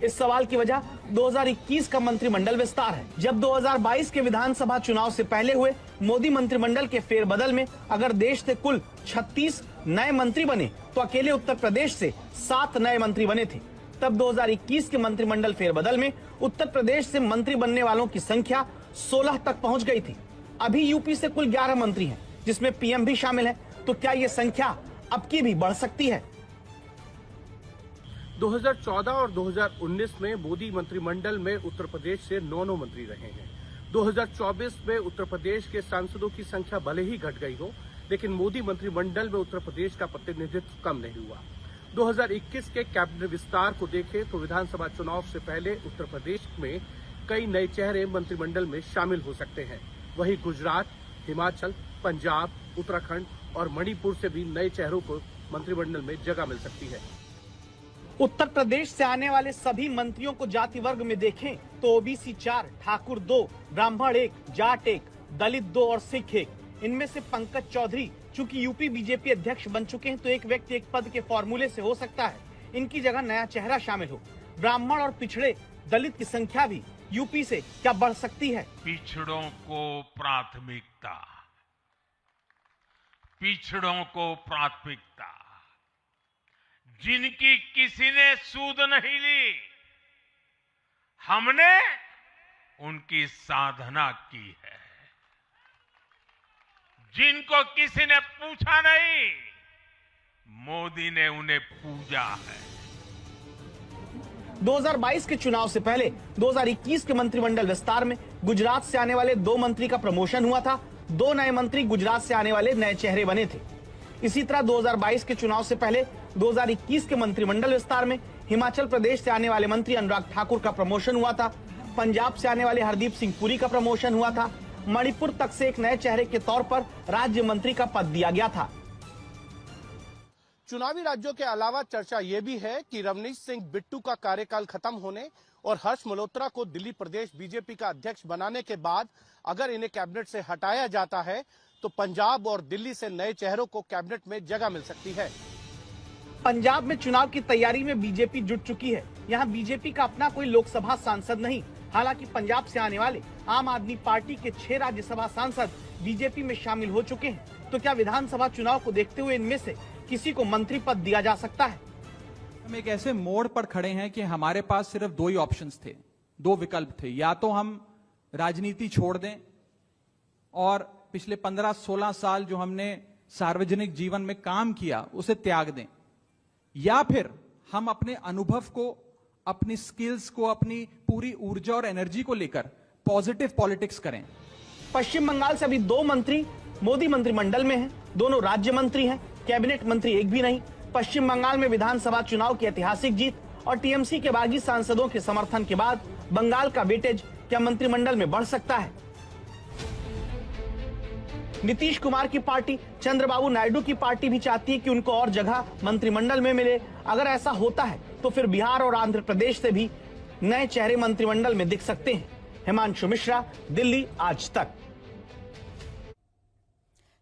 इस सवाल की वजह 2021 का मंत्रिमंडल विस्तार है। जब 2022 के विधानसभा चुनाव से पहले हुए मोदी मंत्रिमंडल के फेरबदल में अगर देश से कुल 36 नए मंत्री बने, तो अकेले उत्तर प्रदेश से 7 नए मंत्री बने थे। तब 2021 के मंत्रिमंडल फेरबदल में उत्तर प्रदेश से मंत्री बनने वालों की संख्या 16 तक पहुंच गई थी। अभी यूपी से कुल 11 मंत्री हैं, जिसमें पीएम भी शामिल है। तो क्या ये संख्या अब की भी बढ़ सकती है? 2014 और 2019 में मोदी मंत्रिमंडल में उत्तर प्रदेश से 9 मंत्री रहे हैं। 2024 में उत्तर प्रदेश के सांसदों की संख्या भले ही घट गई हो, लेकिन मोदी मंत्रिमंडल में उत्तर प्रदेश का प्रतिनिधित्व कम नहीं हुआ। 2021 के कैबिनेट विस्तार को देखें तो विधानसभा चुनाव से पहले उत्तर प्रदेश में कई नए चेहरे मंत्रिमंडल में शामिल हो सकते हैं। वहीं गुजरात, हिमाचल, पंजाब, उत्तराखंड और मणिपुर से भी नए चेहरों को मंत्रिमंडल में जगह मिल सकती है। उत्तर प्रदेश से आने वाले सभी मंत्रियों को जाति वर्ग में देखें तो ओबीसी 4, ठाकुर 2, ब्राह्मण 1, जाट 1, दलित 2 और सिख 1। इनमें से पंकज चौधरी चूंकि यूपी बीजेपी अध्यक्ष बन चुके हैं, तो एक व्यक्ति एक पद के फॉर्मूले से हो सकता है इनकी जगह नया चेहरा शामिल हो। ब्राह्मण और पिछड़े दलित की संख्या भी यूपी से क्या बढ़ सकती है? पिछड़ों को प्राथमिकता, पिछड़ों को प्राथमिकता। जिनकी किसी ने सूद नहीं ली, हमने उनकी साधना की है। जिनको किसी ने पूछा नहीं, मोदी ने उन्हें पूजा है। 2022 के चुनाव से पहले 2021 के मंत्रिमंडल विस्तार में गुजरात से आने वाले 2 मंत्री का प्रमोशन हुआ था। 2 नए मंत्री गुजरात से आने वाले नए चेहरे बने थे। इसी तरह 2022 के चुनाव से पहले 2021 के मंत्रिमंडल विस्तार में हिमाचल प्रदेश से आने वाले मंत्री अनुराग ठाकुर का प्रमोशन हुआ था। पंजाब से आने वाले हरदीप सिंह पुरी का प्रमोशन हुआ था। मणिपुर तक से एक नए चेहरे के तौर पर राज्य मंत्री का पद दिया गया था। चुनावी राज्यों के अलावा चर्चा ये भी है कि रवनीश सिंह बिट्टू का कार्यकाल खत्म होने और हर्ष मल्होत्रा को दिल्ली प्रदेश बीजेपी का अध्यक्ष बनाने के बाद अगर इन्हें कैबिनेट से हटाया जाता है, तो पंजाब और दिल्ली से नए चेहरों को कैबिनेट में जगह मिल सकती है। पंजाब में चुनाव की तैयारी में बीजेपी जुट चुकी है। यहाँ बीजेपी का अपना कोई लोकसभा सांसद नहीं। हालांकि पंजाब से आने वाले आम आदमी पार्टी के 6 राज्यसभा सांसद बीजेपी में शामिल हो चुके हैं। तो क्या विधानसभा चुनाव को देखते हुए इनमें से किसी को मंत्री पद दिया जा सकता है? हम एक ऐसे मोड़ पर खड़े हैं कि हमारे पास सिर्फ 2 ही ऑप्शंस थे, 2 विकल्प थे। या तो हम राजनीति छोड़ दें और पिछले 15-16 साल जो हमने सार्वजनिक जीवन में काम किया उसे त्याग दें, या फिर हम अपने अनुभव को, अपनी स्किल्स को, अपनी पूरी ऊर्जा और एनर्जी को लेकर पॉजिटिव पॉलिटिक्स करें। पश्चिम बंगाल से अभी 2 मंत्री मोदी मंत्रिमंडल में हैं। दोनों राज्य मंत्री हैं, कैबिनेट मंत्री एक भी नहीं। पश्चिम बंगाल में विधानसभा चुनाव की ऐतिहासिक जीत और टीएमसी के बागी सांसदों के समर्थन के बाद बंगाल का वेटेज क्या मंत्रिमंडल में बढ़ सकता है? नीतीश कुमार की पार्टी, चंद्रबाबू नायडू की पार्टी भी चाहती है कि उनको और जगह मंत्रिमंडल में मिले। अगर ऐसा होता है तो फिर बिहार और आंध्र प्रदेश से भी नए चेहरे मंत्रिमंडल में दिख सकते हैं। हिमांशु मिश्रा, दिल्ली, आज तक।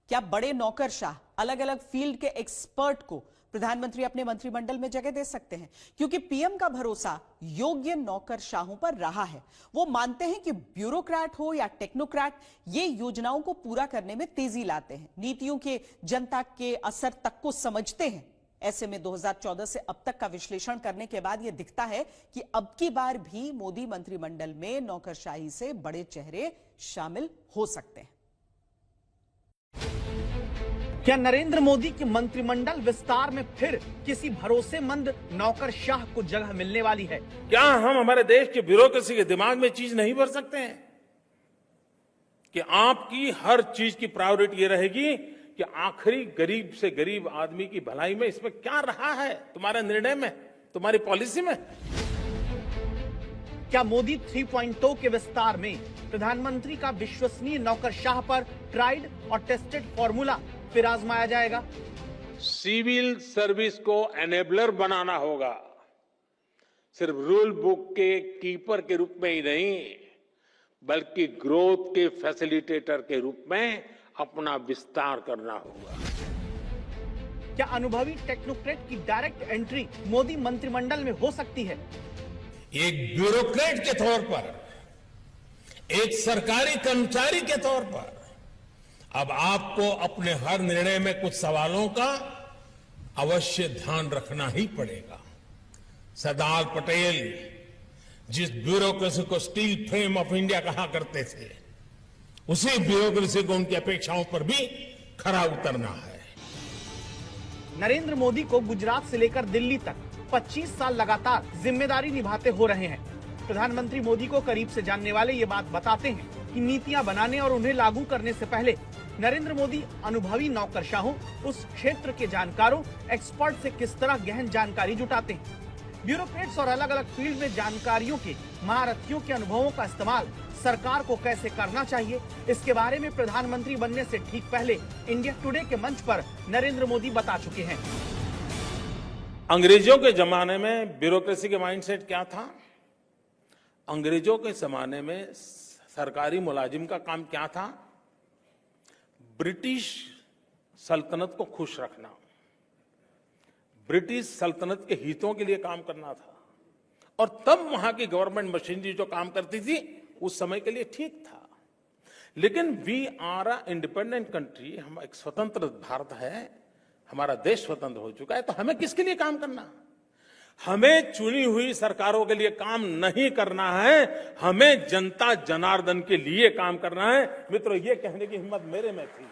क्या बड़े नौकरशाह अलग अलग फील्ड के एक्सपर्ट को प्रधानमंत्री अपने मंत्रिमंडल में जगह दे सकते हैं? क्योंकि पीएम का भरोसा योग्य नौकरशाहों पर रहा है। वो मानते हैं कि ब्यूरोक्रेट हो या टेक्नोक्रेट, ये योजनाओं को पूरा करने में तेजी लाते हैं, नीतियों के जनता के असर तक को समझते हैं। ऐसे में 2014 से अब तक का विश्लेषण करने के बाद यह दिखता है कि अब की बार भी मोदी मंत्रिमंडल में नौकरशाही से बड़े चेहरे शामिल हो सकते हैं। क्या नरेंद्र मोदी के मंत्रिमंडल विस्तार में फिर किसी भरोसेमंद नौकरशाह को जगह मिलने वाली है? क्या हम हमारे देश के ब्यूरोक्रेसी के दिमाग में चीज नहीं भर सकते हैं कि आपकी हर चीज की प्रायोरिटी ये रहेगी कि आखिरी गरीब से गरीब आदमी की भलाई में इसमें क्या रहा है, तुम्हारे निर्णय में, तुम्हारी पॉलिसी में? क्या मोदी 3.0 के विस्तार में प्रधानमंत्री का विश्वसनीय नौकरशाह पर ट्राइड और टेस्टेड फॉर्मूला फिर आजमाया जाएगा? सिविल सर्विस को एनेबलर बनाना होगा, सिर्फ रूल बुक के कीपर के रूप में ही नहीं, बल्कि ग्रोथ के फैसिलिटेटर के रूप में अपना विस्तार करना होगा। क्या अनुभवी टेक्नोक्रेट की डायरेक्ट एंट्री मोदी मंत्रिमंडल में हो सकती है? एक ब्यूरोक्रेट के तौर पर, एक सरकारी कर्मचारी के तौर पर अब आपको अपने हर निर्णय में कुछ सवालों का अवश्य ध्यान रखना ही पड़ेगा। सरदार पटेल जिस ब्यूरोक्रेसी को स्टील फ्रेम ऑफ इंडिया कहा करते थे, उसी ब्यूरोक्रेसी को उनकी अपेक्षाओं पर भी खरा उतरना है। नरेंद्र मोदी को गुजरात से लेकर दिल्ली तक 25 साल लगातार जिम्मेदारी निभाते हो रहे हैं। प्रधानमंत्री मोदी को करीब से जानने वाले ये बात बताते हैं कि नीतियां बनाने और उन्हें लागू करने से पहले नरेंद्र मोदी अनुभवी नौकरशाहों, उस क्षेत्र के जानकारों, एक्सपर्ट से किस तरह गहन जानकारी जुटाते हैं। ब्यूरोक्रेट्स और अलग अलग फील्ड में जानकारियों के महारथियों के अनुभवों का इस्तेमाल सरकार को कैसे करना चाहिए, इसके बारे में प्रधानमंत्री बनने से ठीक पहले इंडिया टुडे के मंच पर नरेंद्र मोदी बता चुके हैं। अंग्रेजों के जमाने में ब्यूरोक्रेसी के माइंडसेट क्या था? अंग्रेजों के जमाने में सरकारी मुलाजिम का काम क्या था? ब्रिटिश सल्तनत को खुश रखना, ब्रिटिश सल्तनत के हितों के लिए काम करना था। और तब वहां की गवर्नमेंट मशीनरी जो काम करती थी उस समय के लिए ठीक था। लेकिन we are a independent country, हम एक स्वतंत्र भारत है, हमारा देश स्वतंत्र हो चुका है, तो हमें किसके लिए काम करना? हमें चुनी हुई सरकारों के लिए काम नहीं करना है, हमें जनता जनार्दन के लिए काम करना है। मित्रों, ये कहने की हिम्मत मेरे में थी।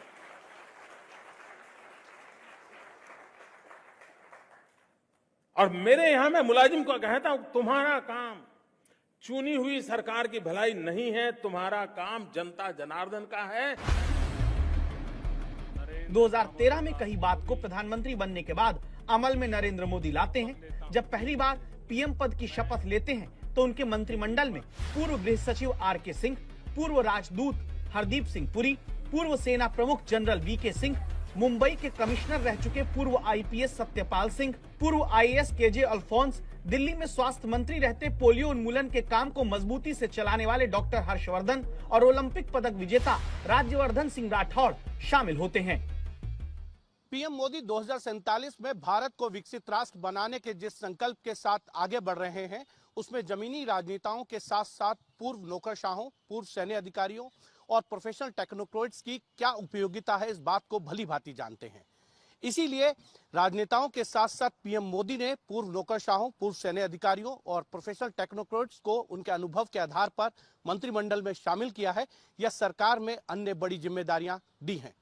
और मेरे यहां मैं मुलाजिम को कहता हूं, तुम्हारा काम चुनी हुई सरकार की भलाई नहीं है, तुम्हारा काम जनता जनार्दन का है। 2013 में कही बात को प्रधानमंत्री बनने के बाद अमल में नरेंद्र मोदी लाते हैं। जब पहली बार पीएम पद की शपथ लेते हैं तो उनके मंत्रिमंडल में पूर्व गृह सचिव आर.के. सिंह, पूर्व राजदूत हरदीप सिंह पुरी, पूर्व सेना प्रमुख जनरल वी.के. सिंह, मुंबई के कमिश्नर रह चुके पूर्व आईपीएस सत्यपाल सिंह, पूर्व आईएएस के.जे. अल्फोंस, दिल्ली में स्वास्थ्य मंत्री रहते पोलियो उन्मूलन के काम को मजबूती से चलाने वाले डॉक्टर हर्षवर्धन और ओलंपिक पदक विजेता राज्यवर्धन सिंह राठौड़ शामिल होते हैं। पीएम मोदी 2047 में भारत को विकसित राष्ट्र बनाने के जिस संकल्प के साथ आगे बढ़ रहे हैं, उसमें जमीनी राजनेताओं के साथ साथ पूर्व नौकरशाहों, पूर्व सैन्य अधिकारियों और प्रोफेशनल टेक्नोक्रेट्स की क्या उपयोगिता है, इस बात को भली भांति जानते हैं। इसीलिए राजनेताओं के साथ साथ पीएम मोदी ने पूर्व नौकरशाहों, पूर्व सैन्य अधिकारियों और प्रोफेशनल टेक्नोक्रेट्स को उनके अनुभव के आधार पर मंत्रिमंडल में शामिल किया है या सरकार में अन्य बड़ी जिम्मेदारियां दी हैं।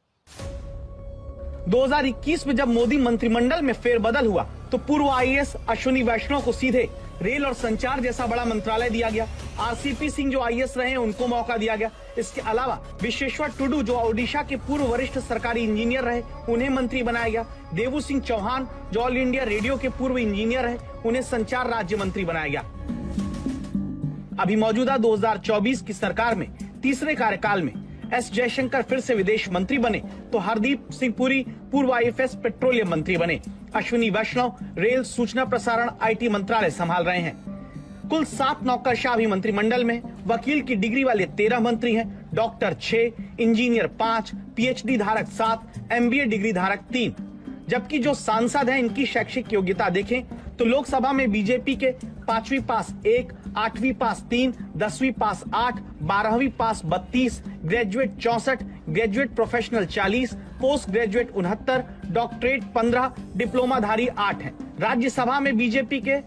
2021 में जब मोदी मंत्रिमंडल में फेरबदल हुआ तो पूर्व आईएएस अश्विनी वैष्णव को सीधे रेल और संचार जैसा बड़ा मंत्रालय दिया गया। आरसीपी सिंह जो आईएएस रहे हैं उनको मौका दिया गया। इसके अलावा विश्वेश्वर टुडू जो ओडिशा के पूर्व वरिष्ठ सरकारी इंजीनियर रहे, उन्हें मंत्री बनाया गया। देवू सिंह चौहान जो ऑल इंडिया रेडियो के पूर्व इंजीनियर रहे, उन्हें संचार राज्य मंत्री बनाया गया। अभी मौजूदा 2024 की सरकार में तीसरे कार्यकाल में एस जयशंकर फिर से विदेश मंत्री बने तो हरदीप सिंह पुरी पूर्व आईएफएस पेट्रोलियम मंत्री बने। अश्विनी वैष्णव रेल सूचना प्रसारण आईटी मंत्रालय संभाल रहे हैं। कुल 7 नौकरशाह भी मंत्रिमंडल में। वकील की डिग्री वाले 13 मंत्री हैं, डॉक्टर 6, इंजीनियर 5, पीएचडी धारक 7, एमबीए डिग्री धारक 3। जबकि जो सांसद हैं इनकी शैक्षिक योग्यता देखें तो लोकसभा में बीजेपी के 5वीं पास 1, 8वीं पास 3, 10वीं पास 8, 12वीं पास 32, graduate 64, graduate professional 40, post graduate 69, doctorate 15, डिप्लोमाधारी 8 हैं। राज्यसभा में बीजेपी के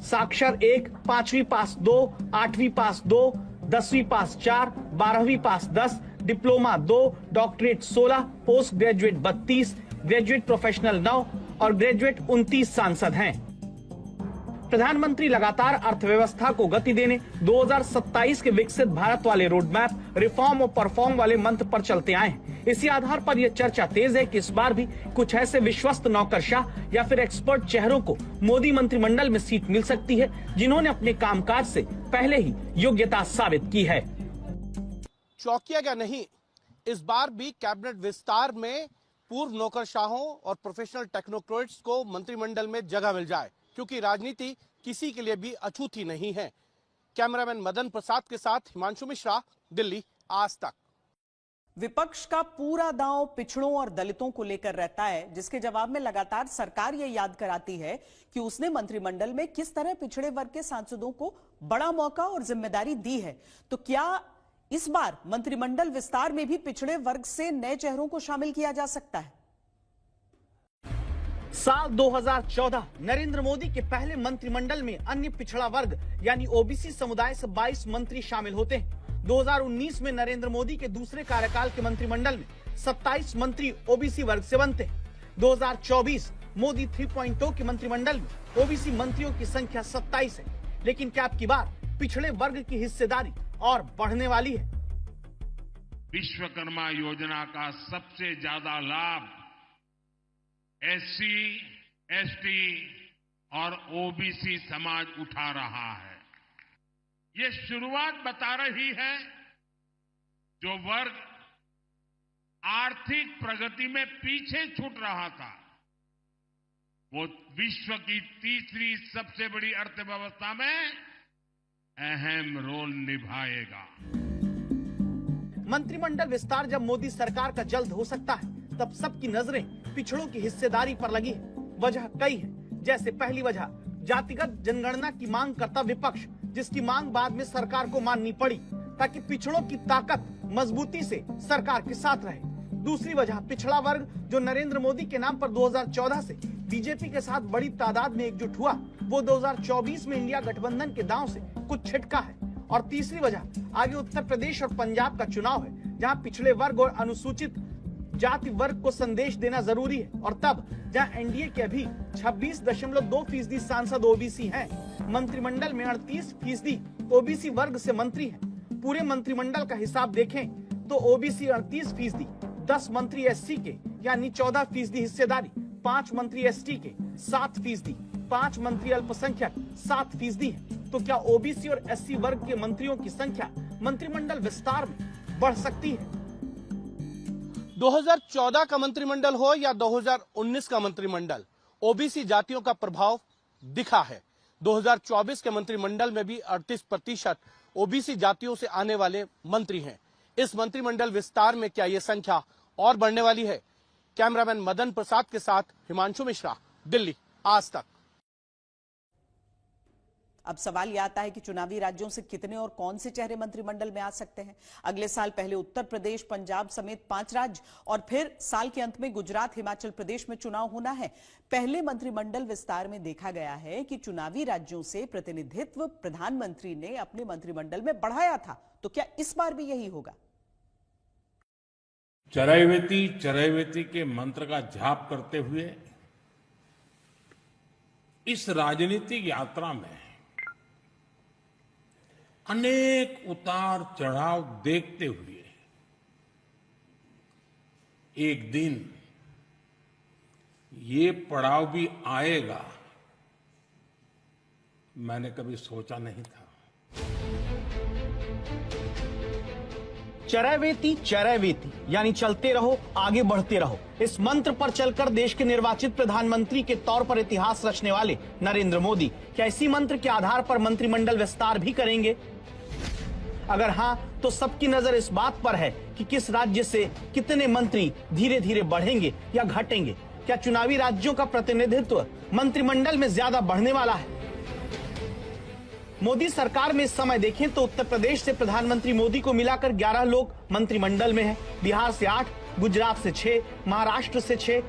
साक्षर 1, 5वीं पास 2, 8वीं पास 2, 10वीं पास 4, 12वीं पास 10, diploma 2, doctorate 16, post graduate 32, graduate professional 9 और ग्रेजुएट 29 सांसद हैं। प्रधानमंत्री लगातार अर्थव्यवस्था को गति देने 2027 के विकसित भारत वाले रोड मैप, रिफॉर्म और परफॉर्म वाले मंत्र पर चलते आए हैं। इसी आधार पर यह चर्चा तेज है कि इस बार भी कुछ ऐसे विश्वस्त नौकरशाह या फिर एक्सपर्ट चेहरों को मोदी मंत्रिमंडल में सीट मिल सकती है जिन्होंने अपने कामकाज से पहले ही योग्यता साबित की है। चौंकिएगा नहीं, इस बार भी कैबिनेट विस्तार में पूर्व नौकरशाहों और प्रोफेशनल टेक्नोक्रेट्स को मंत्रिमंडल में जगह मिल जाए, क्योंकि राजनीति किसी के लिए भी अछूती नहीं है। कैमरामैन मदन प्रसाद के साथ हिमांशु मिश्रा, दिल्ली, आज तक। विपक्ष का पूरा दांव पिछड़ों और दलितों को लेकर रहता है, जिसके जवाब में लगातार सरकार ये याद कराती है कि उसने मंत्रिमंडल में किस तरह पिछड़े वर्ग के सांसदों को बड़ा मौका और जिम्मेदारी दी है। तो क्या इस बार मंत्रिमंडल विस्तार में भी पिछड़े वर्ग से नए चेहरों को शामिल किया जा सकता है? साल 2014 नरेंद्र मोदी के पहले मंत्रिमंडल में अन्य पिछड़ा वर्ग यानी ओबीसी समुदाय से 22 मंत्री शामिल होते हैं। 2019 में नरेंद्र मोदी के दूसरे कार्यकाल के मंत्रिमंडल में 27 मंत्री ओबीसी वर्ग से बनते हैं। 2024 मोदी 3.0 के मंत्रिमंडल में ओबीसी मंत्रियों की संख्या 27 है। लेकिन क्या अब की बार पिछड़े वर्ग की हिस्सेदारी और बढ़ने वाली है? विश्वकर्मा योजना का सबसे ज्यादा लाभ एससी, एसटी और ओबीसी समाज उठा रहा है। ये शुरुआत बता रही है जो वर्ग आर्थिक प्रगति में पीछे छूट रहा था, वो विश्व की तीसरी सबसे बड़ी अर्थव्यवस्था में अहम रोल निभाएगा। मंत्रिमंडल विस्तार जब मोदी सरकार का जल्द हो सकता है, तब सबकी नजरें पिछड़ों की हिस्सेदारी पर लगी है। वजह कई है। जैसे पहली वजह जातिगत जनगणना की मांग करता विपक्ष, जिसकी मांग बाद में सरकार को माननी पड़ी ताकि पिछड़ों की ताकत मजबूती से सरकार के साथ रहे। दूसरी वजह पिछड़ा वर्ग जो नरेंद्र मोदी के नाम पर 2014 से बीजेपी के साथ बड़ी तादाद में एकजुट हुआ, वो 2024 में इंडिया गठबंधन के दांव से कुछ छिटका है। और तीसरी वजह आगे उत्तर प्रदेश और पंजाब का चुनाव है, जहां पिछड़े वर्ग और अनुसूचित जाति वर्ग को संदेश देना जरूरी है। और तब जहां एनडीए के अभी 26.2% सांसद ओबीसी हैं, मंत्रिमंडल में 38% ओबीसी वर्ग से मंत्री हैं। पूरे मंत्रिमंडल का हिसाब देखें तो ओबीसी 38%, 10 मंत्री एससी के यानी 14% हिस्सेदारी, 5 मंत्री एसटी के 7%, 5 मंत्री अल्पसंख्यक 7% है। तो क्या ओबीसी और एससी वर्ग के मंत्रियों की संख्या मंत्रिमंडल विस्तार में बढ़ सकती है? 2014 का मंत्रिमंडल हो या 2019 का मंत्रिमंडल, ओबीसी जातियों का प्रभाव दिखा है। 2024 के मंत्रिमंडल में भी 38% ओबीसी जातियों से आने वाले मंत्री हैं। इस मंत्रिमंडल विस्तार में क्या ये संख्या और बढ़ने वाली है? कैमरामैन मदन प्रसाद के साथ हिमांशु मिश्रा, दिल्ली, आज तक। अब सवाल यह आता है कि चुनावी राज्यों से कितने और कौन से चेहरे मंत्रिमंडल में आ सकते हैं। अगले साल पहले उत्तर प्रदेश, पंजाब समेत 5 राज्य और फिर साल के अंत में गुजरात, हिमाचल प्रदेश में चुनाव होना है। पहले मंत्रिमंडल विस्तार में देखा गया है कि चुनावी राज्यों से प्रतिनिधित्व प्रधानमंत्री ने अपने मंत्रिमंडल में बढ़ाया था। तो क्या इस बार भी यही होगा? चरैवेति चरैवेति के मंत्र का जाप करते हुए इस राजनीतिक यात्रा में अनेक उतार चढ़ाव देखते हुए एक दिन ये पड़ाव भी आएगा, मैंने कभी सोचा नहीं था। चरैवेति चरैवेति यानी चलते रहो, आगे बढ़ते रहो। इस मंत्र पर चलकर देश के निर्वाचित प्रधानमंत्री के तौर पर इतिहास रचने वाले नरेंद्र मोदी क्या इसी मंत्र के आधार पर मंत्रिमंडल विस्तार भी करेंगे? अगर हां, तो सबकी नजर इस बात पर है कि किस राज्य से कितने मंत्री धीरे धीरे बढ़ेंगे या घटेंगे। क्या चुनावी राज्यों का प्रतिनिधित्व मंत्रिमंडल में ज्यादा बढ़ने वाला है? मोदी सरकार में इस समय देखें तो उत्तर प्रदेश से प्रधानमंत्री मोदी को मिलाकर 11 लोग मंत्रिमंडल में हैं। बिहार से 8, गुजरात से 6, महाराष्ट्र से 6,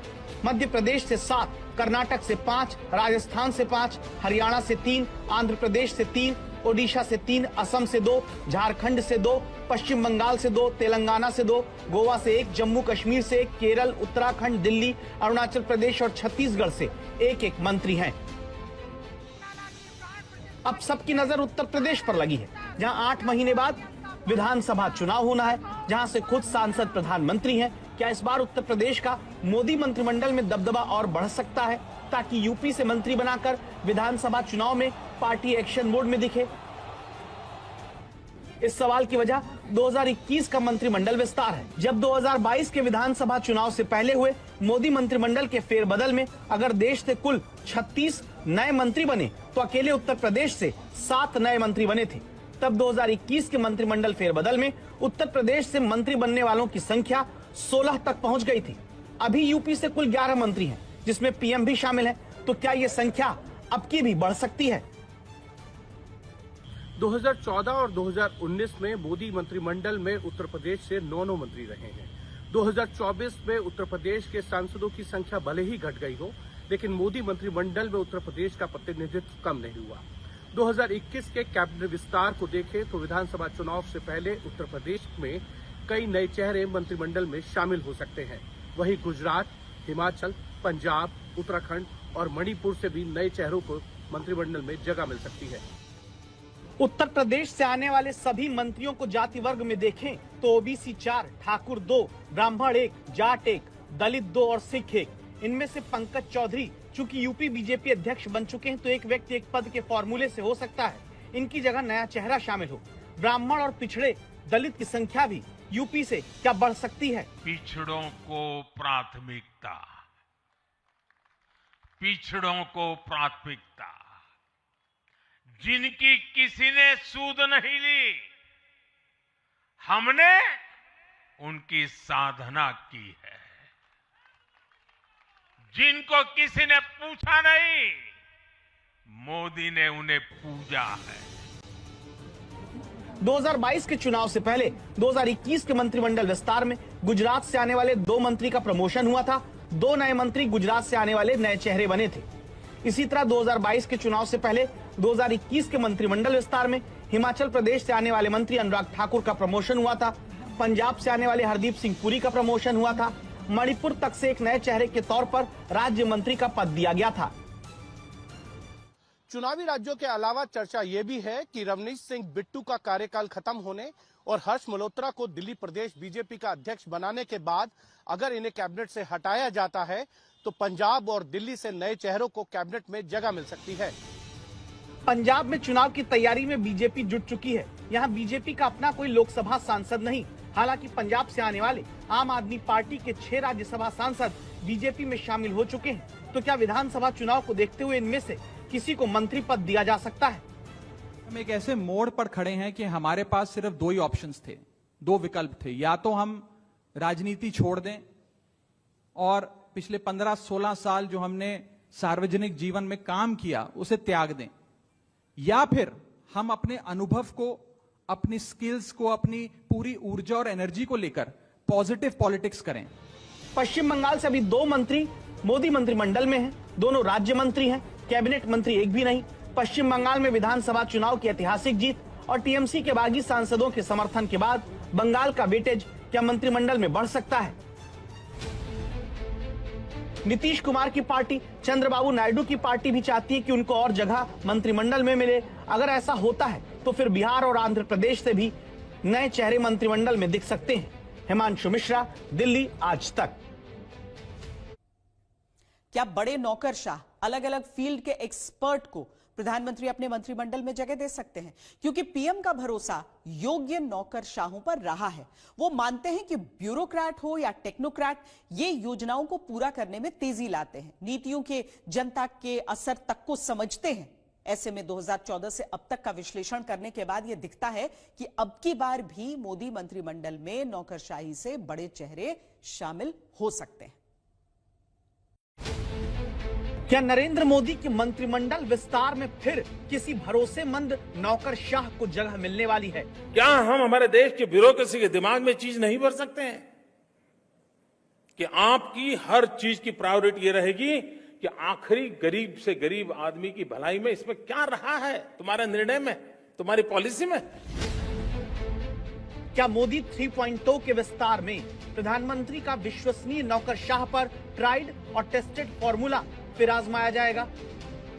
मध्य प्रदेश से 7, कर्नाटक से 5, राजस्थान से 5, हरियाणा से 3, आंध्र प्रदेश से 3, ओडिशा से 3, असम से 2, झारखंड से 2, पश्चिम बंगाल से 2, तेलंगाना से 2, गोवा से 1, जम्मू कश्मीर से 1, केरल, उत्तराखंड, दिल्ली, अरुणाचल प्रदेश और छत्तीसगढ़ से 1-1 मंत्री हैं। अब सबकी नजर उत्तर प्रदेश पर लगी है, जहां 8 महीने बाद विधानसभा चुनाव होना है, जहां से खुद सांसद प्रधानमंत्री हैं। क्या इस बार उत्तर प्रदेश का मोदी मंत्रिमंडल में दबदबा और बढ़ सकता है, ताकि यूपी से मंत्री बनाकर विधानसभा चुनाव में पार्टी एक्शन मोड में दिखे? इस सवाल की वजह 2021 का मंत्रिमंडल विस्तार है। जब 2022 के विधानसभा चुनाव से पहले हुए मोदी मंत्रिमंडल के फेरबदल में अगर देश से कुल 36 नए मंत्री बने, तो अकेले उत्तर प्रदेश से 7 नए मंत्री बने थे। तब 2021 के मंत्रिमंडल फेरबदल में उत्तर प्रदेश से मंत्री बनने वालों की संख्या 16 तक पहुंच गई थी। अभी यूपी से कुल 11 मंत्री हैं, जिसमें पीएम भी शामिल है। तो क्या ये संख्या अब की भी बढ़ सकती है? 2014 और 2019 में मोदी मंत्रिमंडल में उत्तर प्रदेश से 9 मंत्री रहे हैं। 2024 में उत्तर प्रदेश के सांसदों की संख्या भले ही घट गई हो, लेकिन मोदी मंत्रिमंडल में उत्तर प्रदेश का प्रतिनिधित्व कम नहीं हुआ। 2021 के कैबिनेट विस्तार को देखें तो विधानसभा चुनाव से पहले उत्तर प्रदेश में कई नए चेहरे मंत्रिमंडल में शामिल हो सकते हैं। वहीं गुजरात, हिमाचल, पंजाब, उत्तराखंड और मणिपुर से भी नए चेहरों को मंत्रिमंडल में जगह मिल सकती है। उत्तर प्रदेश से आने वाले सभी मंत्रियों को जाति वर्ग में देखें तो ओबीसी 4, ठाकुर 2, ब्राह्मण 1, जाट 1, दलित 2 और सिख 1। इनमें से पंकज चौधरी चूंकि यूपी बीजेपी अध्यक्ष बन चुके हैं, तो एक व्यक्ति एक पद के फॉर्मूले से हो सकता है इनकी जगह नया चेहरा शामिल हो। ब्राह्मण और पिछड़े दलित की संख्या भी यूपी से क्या बढ़ सकती है? पिछड़ों को प्राथमिकता, पिछड़ों को प्राथमिकता। जिनकी किसी ने सूद नहीं ली, हमने उनकी साधना की है। जिनको किसी ने पूछा नहीं, मोदी ने उन्हें पूजा है। 2022 के चुनाव से पहले 2021 के मंत्रिमंडल विस्तार में गुजरात से आने वाले 2 मंत्री का प्रमोशन हुआ था। 2 नए मंत्री गुजरात से आने वाले नए चेहरे बने थे। इसी तरह 2022 के चुनाव से पहले 2021 के मंत्रिमंडल विस्तार में हिमाचल प्रदेश से आने वाले मंत्री अनुराग ठाकुर का प्रमोशन हुआ था। पंजाब से आने वाले हरदीप सिंह पुरी का प्रमोशन हुआ था। मणिपुर तक से एक नए चेहरे के तौर पर राज्य मंत्री का पद दिया गया था। चुनावी राज्यों के अलावा चर्चा ये भी है कि रवनीश सिंह बिट्टू का कार्यकाल खत्म होने और हर्ष मल्होत्रा को दिल्ली प्रदेश बीजेपी का अध्यक्ष बनाने के बाद अगर इन्हें कैबिनेट से हटाया जाता है, तो पंजाब और दिल्ली से नए चेहरों को कैबिनेट में जगह मिल सकती है। पंजाब में चुनाव की तैयारी में बीजेपी जुट चुकी है। यहाँ बीजेपी का अपना कोई लोकसभा सांसद नहीं। हालांकि पंजाब से आने वाले आम आदमी पार्टी के 6 राज्यसभा सांसद बीजेपी में शामिल हो चुके हैं। तो क्या विधानसभा चुनाव को देखते हुए इनमें से किसी को मंत्री पद दिया जा सकता है? हम एक ऐसे मोड़ पर खड़े हैं कि हमारे पास सिर्फ 2 ही ऑप्शंस थे, 2 विकल्प थे। या तो हम राजनीति छोड़ दें और पिछले 15-16 साल जो हमने सार्वजनिक जीवन में काम किया उसे त्याग दें, या फिर हम अपने अनुभव को, अपनी स्किल्स को, अपनी पूरी ऊर्जा और एनर्जी को लेकर पॉजिटिव पॉलिटिक्स करें। पश्चिम बंगाल से अभी 2 मंत्री मोदी मंत्रिमंडल में हैं। दोनों राज्य मंत्री हैं, कैबिनेट मंत्री एक भी नहीं। पश्चिम बंगाल में विधानसभा चुनाव की ऐतिहासिक जीत और टीएमसी के बागी सांसदों के समर्थन के बाद बंगाल का वेटेज क्या मंत्रिमंडल में बढ़ सकता है? नीतीश कुमार की पार्टी, चंद्रबाबू नायडू की पार्टी भी चाहती है कि उनको और जगह मंत्रिमंडल में मिले। अगर ऐसा होता है तो फिर बिहार और आंध्र प्रदेश से भी नए चेहरे मंत्रिमंडल में दिख सकते हैं। हिमांशु मिश्रा, दिल्ली, आज तक। क्या बड़े नौकरशाह अलग अलग फील्ड के एक्सपर्ट को प्रधानमंत्री अपने मंत्रिमंडल में जगह दे सकते हैं, क्योंकि पीएम का भरोसा योग्य नौकरशाहों पर रहा है। वो मानते हैं कि ब्यूरोक्रेट हो या टेक्नोक्रेट, ये योजनाओं को पूरा करने में तेजी लाते हैं, नीतियों के जनता के असर तक को समझते हैं। ऐसे में 2014 से अब तक का विश्लेषण करने के बाद यह दिखता है कि अब की बार भी मोदी मंत्रिमंडल में नौकरशाही से बड़े चेहरे शामिल हो सकते हैं। क्या नरेंद्र मोदी के मंत्रिमंडल विस्तार में फिर किसी भरोसेमंद नौकरशाह को जगह मिलने वाली है? क्या हम हमारे देश के ब्यूरोक्रेसी के दिमाग में चीज नहीं भर सकते हैं कि आपकी हर चीज की प्रायोरिटी ये रहेगी कि आखिरी गरीब से गरीब आदमी की भलाई में इसमें क्या रहा है तुम्हारे निर्णय में, तुम्हारी पॉलिसी में? क्या मोदी 3.0 के विस्तार में प्रधानमंत्री का विश्वसनीय नौकरशाह पर ट्राइड और टेस्टेड फॉर्मूला फिर आजमाया जाएगा?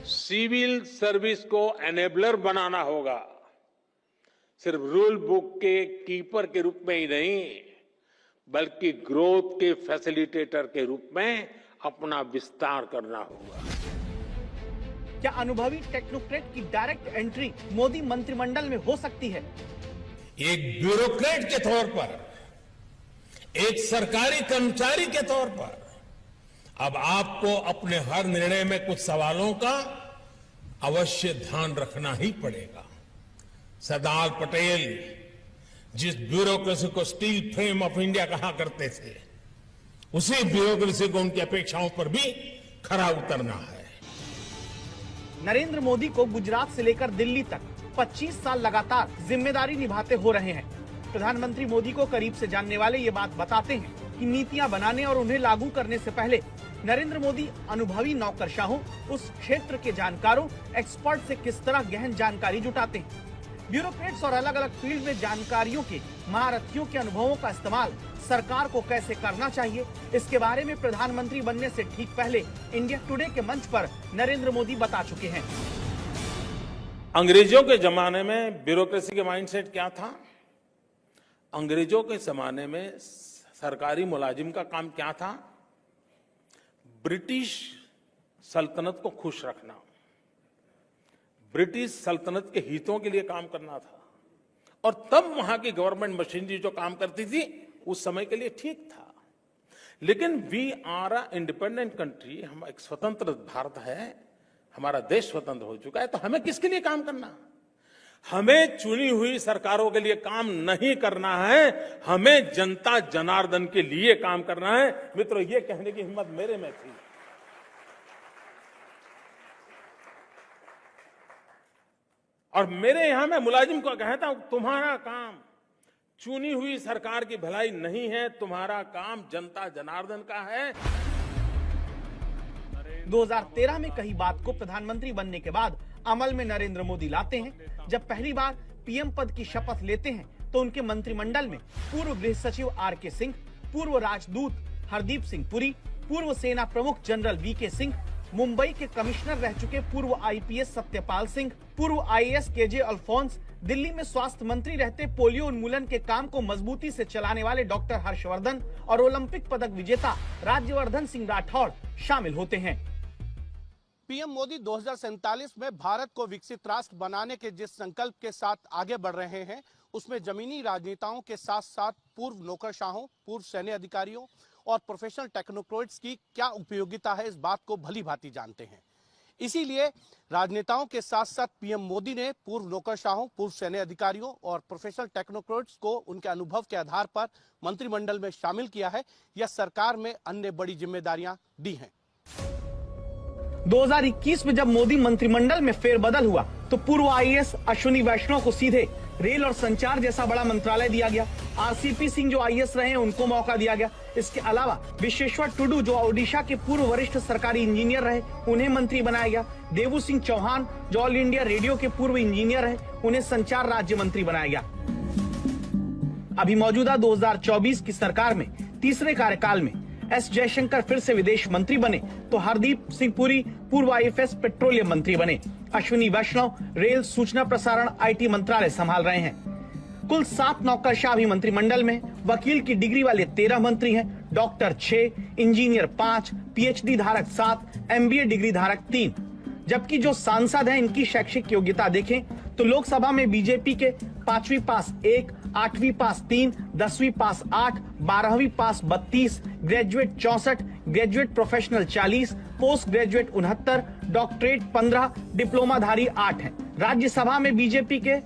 सिविल सर्विस को एनेबलर बनाना होगा, सिर्फ रूल बुक के कीपर के रूप में ही नहीं, बल्कि ग्रोथ के फैसिलिटेटर के रूप में अपना विस्तार करना होगा। क्या अनुभवी टेक्नोक्रेट की डायरेक्ट एंट्री मोदी मंत्रिमंडल में हो सकती है? एक ब्यूरोक्रेट के तौर पर, एक सरकारी कर्मचारी के तौर पर अब आपको अपने हर निर्णय में कुछ सवालों का अवश्य ध्यान रखना ही पड़ेगा। सरदार पटेल जिस ब्यूरोक्रेसी को स्टील फ्रेम ऑफ इंडिया कहा करते थे, उसी ब्यूरोक्रेसी को उनकी अपेक्षाओं पर भी खरा उतरना है। नरेंद्र मोदी को गुजरात से लेकर दिल्ली तक 25 साल लगातार जिम्मेदारी निभाते हो रहे हैं। प्रधानमंत्री मोदी को करीब से जानने वाले ये बात बताते हैं कि नीतियां बनाने और उन्हें लागू करने से पहले नरेंद्र मोदी अनुभवी नौकरशाहों, उस क्षेत्र के जानकारों, एक्सपर्ट से किस तरह गहन जानकारी जुटाते हैं। ब्यूरोक्रेट्स और अलग अलग फील्ड में जानकारियों के महारथियों के अनुभवों का इस्तेमाल सरकार को कैसे करना चाहिए, इसके बारे में प्रधानमंत्री बनने से ठीक पहले इंडिया टुडे के मंच पर नरेंद्र मोदी बता चुके हैं। अंग्रेजों के जमाने में ब्यूरोक्रेसी के माइंडसेट क्या था? अंग्रेजों के जमाने में सरकारी मुलाजिम का काम क्या था? ब्रिटिश सल्तनत को खुश रखना, ब्रिटिश सल्तनत के हितों के लिए काम करना था। और तब वहां की गवर्नमेंट मशीनरी जो काम करती थी उस समय के लिए ठीक था। लेकिन we are a independent country, हम एक स्वतंत्र भारत है, हमारा देश स्वतंत्र हो चुका है, तो हमें किसके लिए काम करना? हमें चुनी हुई सरकारों के लिए काम नहीं करना है, हमें जनता जनार्दन के लिए काम करना है। मित्रों, ये कहने की हिम्मत मेरे में थी। और मेरे यहां मैं मुलाजिम को कहता हूं, तुम्हारा काम चुनी हुई सरकार की भलाई नहीं है, तुम्हारा काम जनता जनार्दन का है। 2013 में कही बात को प्रधानमंत्री बनने के बाद अमल में नरेंद्र मोदी लाते हैं। जब पहली बार पीएम पद की शपथ लेते हैं तो उनके मंत्रिमंडल में पूर्व गृह सचिव आर.के. सिंह, पूर्व राजदूत हरदीप सिंह पुरी, पूर्व सेना प्रमुख जनरल वी.के. सिंह, मुंबई के कमिश्नर रह चुके पूर्व आईपीएस सत्यपाल सिंह, पूर्व आईएएस के.जे. अल्फोंस, दिल्ली में स्वास्थ्य मंत्री रहते पोलियो उन्मूलन के काम को मजबूती से चलाने वाले डॉक्टर हर्षवर्धन और ओलंपिक पदक विजेता राज्यवर्धन सिंह राठौड़ शामिल होते हैं। पीएम मोदी 2047 में भारत को विकसित राष्ट्र बनाने के जिस संकल्प के साथ आगे बढ़ रहे हैं, उसमें जमीनी राजनेताओं के साथ साथ पूर्व नौकरशाहों, पूर्व सैन्य अधिकारियों और प्रोफेशनल टेक्नोक्रेट्स की क्या उपयोगिता है, इस बात को भली भांति जानते हैं। इसीलिए राजनेताओं के साथ साथ पीएम मोदी ने पूर्व नौकरशाहों, पूर्व सैन्य अधिकारियों और प्रोफेशनल टेक्नोक्रेट्स को उनके अनुभव के आधार पर मंत्रिमंडल में शामिल किया है या सरकार में अन्य बड़ी जिम्मेदारियां दी हैं। 2021 में जब मोदी मंत्रिमंडल में फेरबदल हुआ तो पूर्व आईएएस अश्विनी वैष्णव को सीधे रेल और संचार जैसा बड़ा मंत्रालय दिया गया। आरसीपी सिंह जो आईएएस रहे हैं उनको मौका दिया गया। इसके अलावा विश्वेश्वर टुडू जो ओडिशा के पूर्व वरिष्ठ सरकारी इंजीनियर रहे, उन्हें मंत्री बनाया गया। देवू सिंह चौहान जो ऑल इंडिया रेडियो के पूर्व इंजीनियर रहे, उन्हें संचार राज्य मंत्री बनाया गया। अभी मौजूदा 2024 की सरकार में तीसरे कार्यकाल में एस जयशंकर फिर से विदेश मंत्री बने तो हरदीप सिंह पुरी पूर्व आईएफएस पेट्रोलियम मंत्री बने। अश्विनी वैष्णव रेल, सूचना प्रसारण, आईटी मंत्रालय संभाल रहे हैं। कुल 7 नौकरशाह भी मंत्रिमंडल में। वकील की डिग्री वाले 13 मंत्री हैं, डॉक्टर 6, इंजीनियर 5, पीएचडी धारक 7, एमबीए डिग्री धारक 3। जबकि जो सांसद हैं इनकी शैक्षिक योग्यता देखें तो लोकसभा में बीजेपी के 5वीं पास 1, 8वीं पास 3, 10वीं पास 8, 12वीं पास 32, graduate 64, graduate professional 40, post graduate 69, doctorate 15, डिप्लोमाधारी 8 हैं। राज्यसभा में बीजेपी के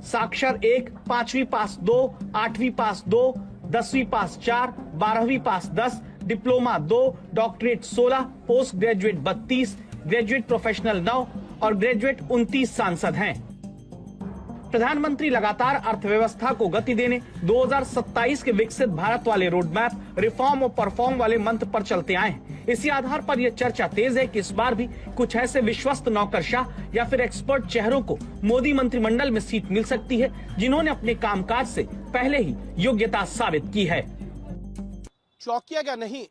साक्षर 1, 5वीं पास 2, 8वीं पास 2, 10वीं पास 4, 12वीं पास 10, diploma 2, doctorate 16, post graduate 32, graduate professional 9 और ग्रेजुएट 29 सांसद हैं। प्रधानमंत्री लगातार अर्थव्यवस्था को गति देने 2027 के विकसित भारत वाले रोड मैप, रिफॉर्म और परफॉर्म वाले मंत्र पर चलते आए हैं। इसी आधार पर यह चर्चा तेज है कि इस बार भी कुछ ऐसे विश्वस्त नौकरशाह या फिर एक्सपर्ट चेहरों को मोदी मंत्रिमंडल में सीट मिल सकती है जिन्होंने अपने कामकाज से पहले ही योग्यता साबित की है। चौंकिएगा नहीं,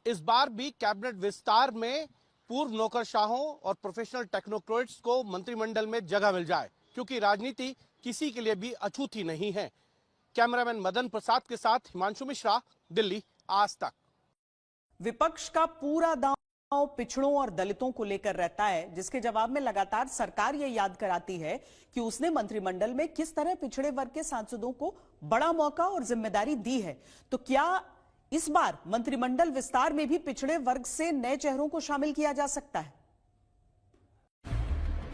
इस बार भी कैबिनेट विस्तार में पूर्व नौकरशाहों और प्रोफेशनल टेक्नोक्रेट्स को मंत्रिमंडल में जगह मिल जाए, क्योंकि राजनीति किसी के लिए भी अछूती नहीं है। कैमरामैन मदन प्रसाद के साथ हिमांशु मिश्रा, दिल्ली, आज तक। विपक्ष का पूरा दांव पिछड़ों और दलितों को लेकर रहता है, जिसके जवाब में लगातार सरकार यह याद कराती है कि उसने मंत्रिमंडल में किस तरह पिछड़े वर्ग के सांसदों को बड़ा मौका और जिम्मेदारी दी है। तो क्या इस बार मंत्रिमंडल विस्तार में भी पिछड़े वर्ग से नए चेहरों को शामिल किया जा सकता है?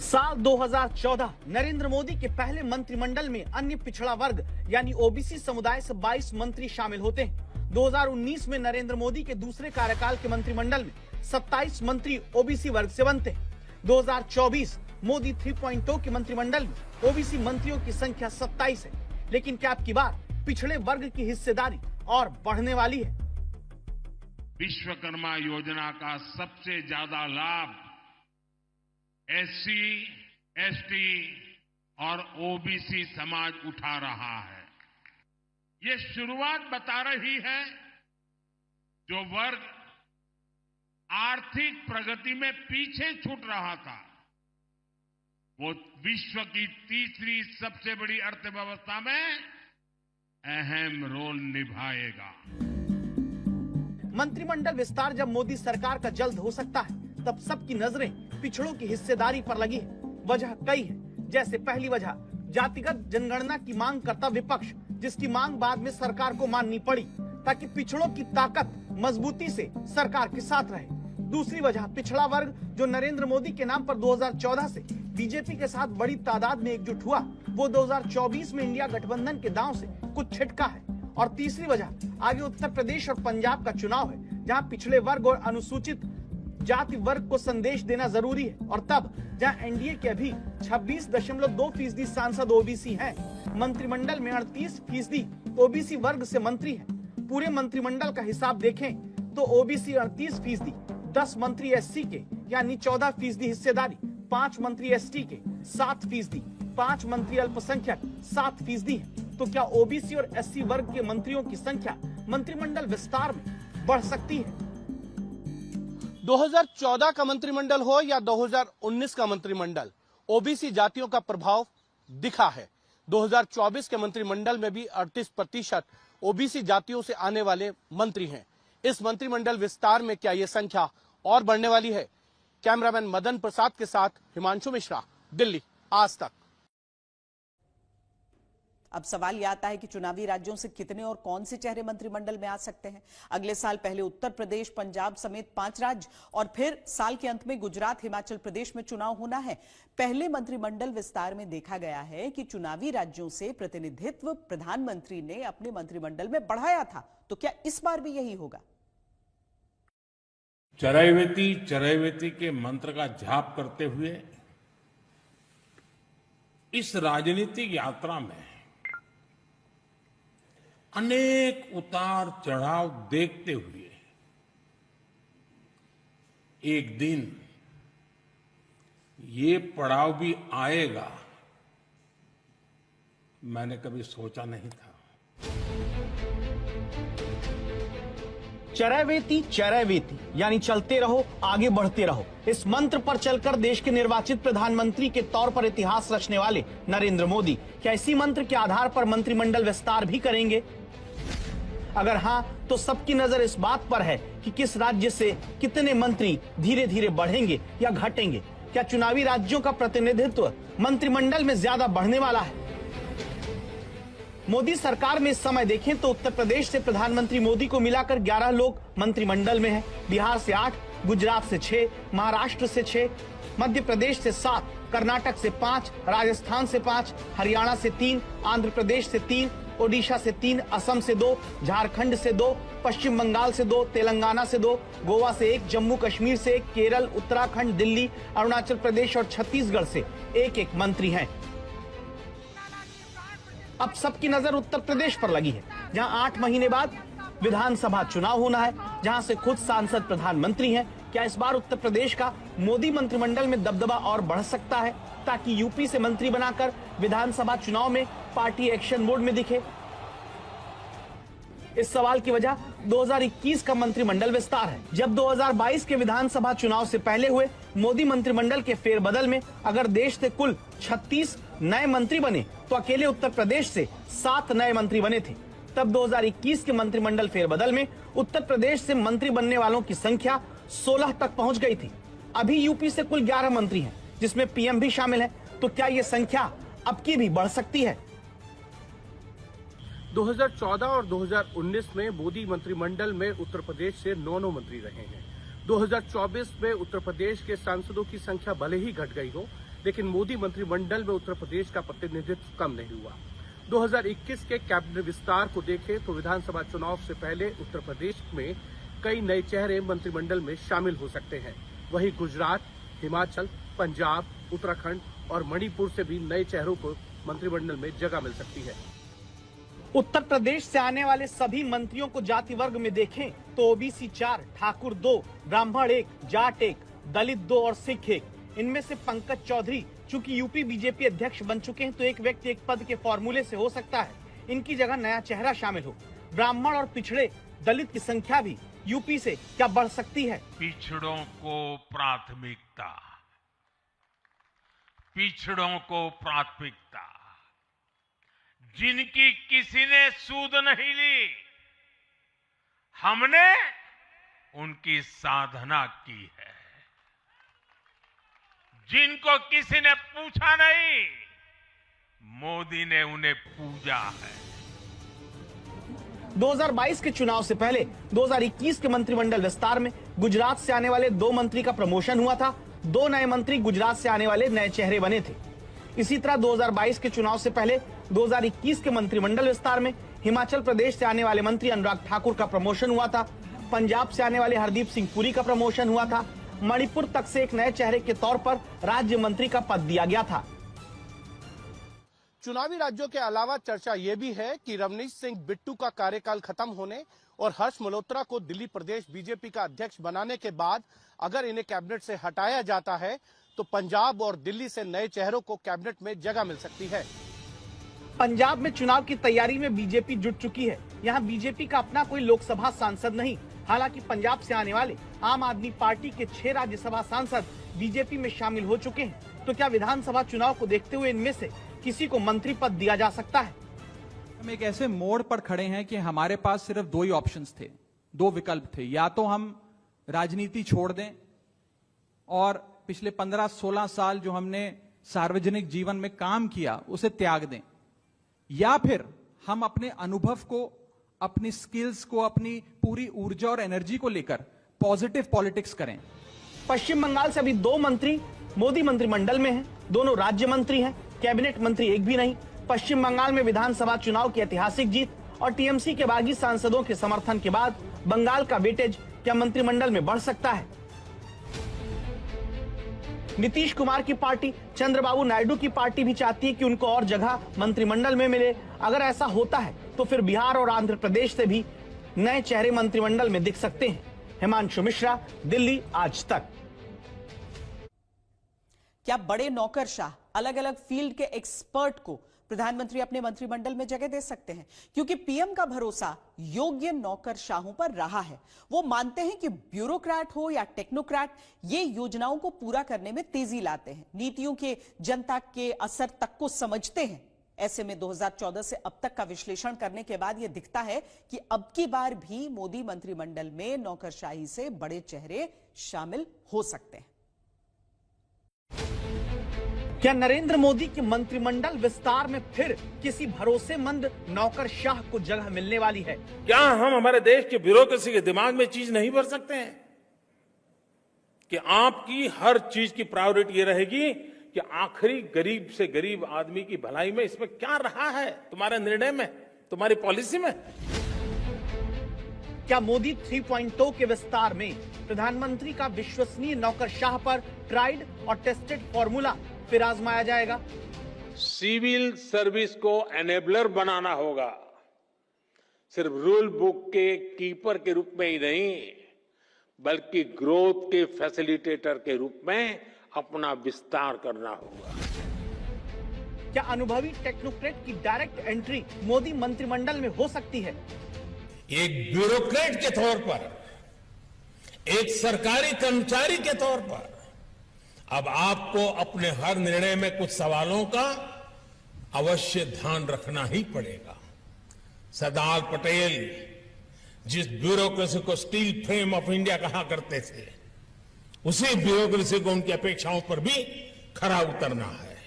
साल 2014 नरेंद्र मोदी के पहले मंत्रिमंडल में अन्य पिछड़ा वर्ग यानी ओबीसी समुदाय से 22 मंत्री शामिल होते हैं। 2019 में नरेंद्र मोदी के दूसरे कार्यकाल के मंत्रिमंडल में 27 मंत्री ओबीसी वर्ग से बनते हैं। 2024 मोदी 3.0 के मंत्रिमंडल में ओबीसी मंत्रियों की संख्या 27 है। लेकिन क्या अब की बार पिछड़े वर्ग की हिस्सेदारी और बढ़ने वाली है? विश्वकर्मा योजना का सबसे ज्यादा लाभ एससी, एसटी और ओबीसी समाज उठा रहा है। ये शुरुआत बता रही है जो वर्ग आर्थिक प्रगति में पीछे छूट रहा था, वो विश्व की तीसरी सबसे बड़ी अर्थव्यवस्था में अहम रोल निभाएगा। मंत्रिमंडल विस्तार जब मोदी सरकार का जल्द हो सकता है, तब सबकी नजरें पिछड़ों की हिस्सेदारी पर लगी है। वजह कई है, जैसे पहली वजह जातिगत जनगणना की मांग करता विपक्ष, जिसकी मांग बाद में सरकार को माननी पड़ी ताकि पिछड़ों की ताकत मजबूती से सरकार के साथ रहे। दूसरी वजह पिछड़ा वर्ग जो नरेंद्र मोदी के नाम पर 2014 से बीजेपी के साथ बड़ी तादाद में एकजुट हुआ, वो 2024 में इंडिया गठबंधन के दांव से कुछ छिटका है। और तीसरी वजह आगे उत्तर प्रदेश और पंजाब का चुनाव है, जहां पिछड़े वर्ग और अनुसूचित जाति वर्ग को संदेश देना जरूरी है। और तब जहां एनडीए के अभी 26.2% सांसद ओबीसी हैं, मंत्रिमंडल में 38% ओबीसी वर्ग से मंत्री हैं। पूरे मंत्रिमंडल का हिसाब देखें तो ओबीसी 38%, 10 मंत्री एससी के यानी 14% हिस्सेदारी, 5 मंत्री एसटी के 7%, 5 मंत्री अल्पसंख्यक 7% है। तो क्या ओबीसी और एससी वर्ग के मंत्रियों की संख्या मंत्रिमंडल विस्तार में बढ़ सकती है? 2014 का मंत्रिमंडल हो या 2019 का मंत्रिमंडल, ओबीसी जातियों का प्रभाव दिखा है। 2024 के मंत्रिमंडल में भी 38% ओबीसी जातियों से आने वाले मंत्री हैं। इस मंत्रिमंडल विस्तार में क्या ये संख्या और बढ़ने वाली है? कैमरामैन मदन प्रसाद के साथ हिमांशु मिश्रा, दिल्ली, आज तक। अब सवाल यह आता है कि चुनावी राज्यों से कितने और कौन से चेहरे मंत्रिमंडल में आ सकते हैं। अगले साल पहले उत्तर प्रदेश, पंजाब समेत 5 राज्य और फिर साल के अंत में गुजरात, हिमाचल प्रदेश में चुनाव होना है। पहले मंत्रिमंडल विस्तार में देखा गया है कि चुनावी राज्यों से प्रतिनिधित्व प्रधानमंत्री ने अपने मंत्रिमंडल में बढ़ाया था। तो क्या इस बार भी यही होगा? चरैवेति चरैवेति के मंत्र का जाप करते हुए इस राजनीतिक यात्रा में अनेक उतार चढ़ाव देखते हुए एक दिन ये पड़ाव भी आएगा, मैंने कभी सोचा नहीं था। चरैवेति चरैवेति यानी चलते रहो, आगे बढ़ते रहो। इस मंत्र पर चलकर देश के निर्वाचित प्रधानमंत्री के तौर पर इतिहास रचने वाले नरेंद्र मोदी क्या इसी मंत्र के आधार पर मंत्रिमंडल विस्तार भी करेंगे? अगर हाँ, तो सबकी नजर इस बात पर है कि किस राज्य से कितने मंत्री धीरे धीरे बढ़ेंगे या घटेंगे। क्या चुनावी राज्यों का प्रतिनिधित्व मंत्रिमंडल में ज्यादा बढ़ने वाला है? मोदी सरकार में इस समय देखें तो उत्तर प्रदेश से प्रधानमंत्री मोदी को मिलाकर 11 लोग मंत्रिमंडल में हैं, बिहार से 8, गुजरात से 6, महाराष्ट्र से 6, मध्य प्रदेश से 7, कर्नाटक से 5, राजस्थान से 5, हरियाणा से 3, आंध्र प्रदेश से 3, ओडिशा से 3, असम से 2, झारखंड से 2, पश्चिम बंगाल से 2, तेलंगाना से 2, गोवा से 1, जम्मू कश्मीर से 1, केरल, उत्तराखंड, दिल्ली, अरुणाचल प्रदेश और छत्तीसगढ़ से एक मंत्री हैं। अब सबकी नजर उत्तर प्रदेश पर लगी है, जहां 8 महीने बाद विधानसभा चुनाव होना है, जहां से खुद सांसद प्रधानमंत्री हैं। क्या इस बार उत्तर प्रदेश का मोदी मंत्रिमंडल में दबदबा और बढ़ सकता है, ताकि यूपी से मंत्री बनाकर विधानसभा चुनाव में पार्टी एक्शन मोड में दिखे? इस सवाल की वजह 2021 का मंत्रिमंडल विस्तार है। जब 2022 के विधानसभा चुनाव से पहले हुए मोदी मंत्रिमंडल के फेरबदल में अगर देश से कुल 36 नए मंत्री बने, तो अकेले उत्तर प्रदेश से 7 नए मंत्री बने थे। तब 2021 के मंत्रिमंडल फेरबदल में उत्तर प्रदेश से मंत्री बनने वालों की संख्या 16 तक पहुंच गई थी। अभी यूपी से कुल 11 मंत्री हैं, जिसमें पीएम भी शामिल है। तो क्या ये संख्या अब की भी बढ़ सकती है? 2014 और 2019 में मोदी मंत्रिमंडल में उत्तर प्रदेश से 9 मंत्री रहे हैं। 2024 में उत्तर प्रदेश के सांसदों की संख्या भले ही घट गई हो, लेकिन मोदी मंत्रिमंडल में उत्तर प्रदेश का प्रतिनिधित्व कम नहीं हुआ। 2021 के कैबिनेट विस्तार को देखें तो विधानसभा चुनाव से पहले उत्तर प्रदेश में कई नए चेहरे मंत्रिमंडल में शामिल हो सकते हैं। वहीं गुजरात, हिमाचल, पंजाब, उत्तराखंड और मणिपुर से भी नए चेहरों को मंत्रिमंडल में जगह मिल सकती है। उत्तर प्रदेश से आने वाले सभी मंत्रियों को जाति वर्ग में देखें तो ओबीसी 4, ठाकुर 2, ब्राह्मण 1, जाट 1, दलित 2 और सिख 1। इनमें से पंकज चौधरी चूंकि यूपी बीजेपी अध्यक्ष बन चुके हैं, तो एक व्यक्ति एक पद के फॉर्मूले से हो सकता है इनकी जगह नया चेहरा शामिल हो। ब्राह्मण और पिछड़े दलित की संख्या भी यूपी से क्या बढ़ सकती है? पिछड़ों को प्राथमिकता, पिछड़ों को प्राथमिकता। जिनकी किसी ने सूद नहीं ली, हमने उनकी साधना की है। जिनको किसी ने पूछा नहीं, मोदी ने उन्हें पूजा है। 2022 के चुनाव से पहले 2021 के मंत्रिमंडल विस्तार में गुजरात से आने वाले 2 मंत्री का प्रमोशन हुआ था। 2 नए मंत्री गुजरात से आने वाले नए चेहरे बने थे। इसी तरह 2022 के चुनाव से पहले 2021 के मंत्रिमंडल विस्तार में हिमाचल प्रदेश से आने वाले मंत्री अनुराग ठाकुर का प्रमोशन हुआ था। पंजाब से आने वाले हरदीप सिंह पुरी का प्रमोशन हुआ था। मणिपुर तक से एक नए चेहरे के तौर पर राज्य मंत्री का पद दिया गया था। चुनावी राज्यों के अलावा चर्चा ये भी है कि रवनीश सिंह बिट्टू का कार्यकाल खत्म होने और हर्ष मल्होत्रा को दिल्ली प्रदेश बीजेपी का अध्यक्ष बनाने के बाद अगर इन्हें कैबिनेट से हटाया जाता है, तो पंजाब और दिल्ली से नए चेहरों को कैबिनेट में जगह मिल सकती है। पंजाब में चुनाव की तैयारी में बीजेपी जुट चुकी है। यहाँ बीजेपी का अपना कोई लोकसभा सांसद नहीं। हालांकि पंजाब से आने वाले आम आदमी पार्टी के 6 राज्यसभा सांसद बीजेपी में शामिल हो चुके हैं। तो क्या विधानसभा चुनाव को देखते हुए इनमें से किसी को मंत्री पद दिया जा सकता है? हम एक ऐसे मोड़ पर खड़े हैं कि हमारे पास सिर्फ 2 ही ऑप्शंस थे, 2 विकल्प थे। या तो हम राजनीति छोड़ दें और पिछले 15-16 साल जो हमने सार्वजनिक जीवन में काम किया उसे त्याग दें, या फिर हम अपने अनुभव को, अपनी स्किल्स को, अपनी पूरी ऊर्जा और एनर्जी को लेकर पॉजिटिव पॉलिटिक्स करें। पश्चिम बंगाल से अभी 2 मंत्री मोदी मंत्रिमंडल में हैं। दोनों राज्य मंत्री हैं, कैबिनेट मंत्री एक भी नहीं। पश्चिम बंगाल में विधानसभा चुनाव की ऐतिहासिक जीत और टीएमसी के बागी सांसदों के समर्थन के बाद बंगाल का वेटेज क्या मंत्रिमंडल में बढ़ सकता है? नीतीश कुमार की पार्टी, चंद्रबाबू नायडू की पार्टी भी चाहती है कि उनको और जगह मंत्रिमंडल में मिले। अगर ऐसा होता है तो फिर बिहार और आंध्र प्रदेश से भी नए चेहरे मंत्रिमंडल में दिख सकते हैं। हिमांशु मिश्रा, दिल्ली आज तक। क्या बड़े नौकरशाह अलग अलग फील्ड के एक्सपर्ट को प्रधानमंत्री अपने मंत्रिमंडल में जगह दे सकते हैं? क्योंकि पीएम का भरोसा योग्य नौकरशाहों पर रहा है। वो मानते हैं कि ब्यूरोक्रेट हो या टेक्नोक्रेट, ये योजनाओं को पूरा करने में तेजी लाते हैं, नीतियों के जनता के असर तक को समझते हैं। ऐसे में 2014 से अब तक का विश्लेषण करने के बाद यह दिखता है कि अब की बार भी मोदी मंत्रिमंडल में नौकरशाही से बड़े चेहरे शामिल हो सकते हैं। क्या नरेंद्र मोदी के मंत्रिमंडल विस्तार में फिर किसी भरोसेमंद नौकरशाह को जगह मिलने वाली है? क्या हम हमारे देश के ब्यूरोक्रेसी के दिमाग में चीज नहीं भर सकते हैं कि आपकी हर चीज की प्रायोरिटी ये रहेगी कि आखिरी गरीब से गरीब आदमी की भलाई में इसमें क्या रहा है, तुम्हारे निर्णय में, तुम्हारी पॉलिसी में? क्या मोदी 3.0 के विस्तार में प्रधानमंत्री का विश्वसनीय नौकरशाह पर ट्राइड और टेस्टेड फॉर्मूला फिर आजमाया जाएगा? सिविल सर्विस को एनेबलर बनाना होगा, सिर्फ रूल बुक के कीपर के रूप में ही नहीं, बल्कि ग्रोथ के फैसिलिटेटर के रूप में अपना विस्तार करना होगा। क्या अनुभवी टेक्नोक्रेट की डायरेक्ट एंट्री मोदी मंत्रिमंडल में हो सकती है? एक ब्यूरोक्रेट के तौर पर, एक सरकारी कर्मचारी के तौर पर अब आपको अपने हर निर्णय में कुछ सवालों का अवश्य ध्यान रखना ही पड़ेगा। सरदार पटेल जिस ब्यूरोक्रेसी को स्टील फ्रेम ऑफ इंडिया कहा करते थे, उसी ब्यूरोक्रेसी को उनकी अपेक्षाओं पर भी खरा उतरना है।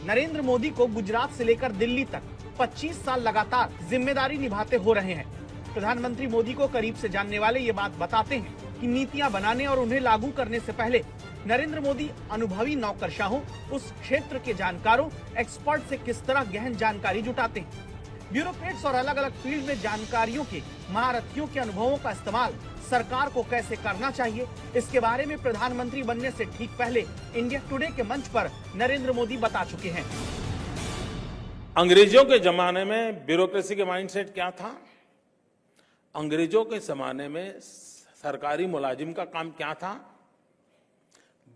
नरेंद्र मोदी को गुजरात से लेकर दिल्ली तक 25 साल लगातार जिम्मेदारी निभाते हो रहे हैं। प्रधानमंत्री मोदी को करीब से जानने वाले ये बात बताते हैं कि नीतियां बनाने और उन्हें लागू करने से पहले नरेंद्र मोदी अनुभवी नौकरशाहों, उस क्षेत्र के जानकारों, एक्सपर्ट से किस तरह गहन जानकारी जुटाते हैं। ब्यूरोक्रेट्स और अलग अलग फील्ड में जानकारियों के महारथियों के अनुभवों का इस्तेमाल सरकार को कैसे करना चाहिए, इसके बारे में प्रधानमंत्री बनने से ठीक पहले इंडिया टुडे के मंच पर नरेंद्र मोदी बता चुके हैं। अंग्रेजों के जमाने में ब्यूरोक्रेसी के माइंडसेट क्या था? अंग्रेजों के जमाने में सरकारी मुलाजिम का काम क्या था?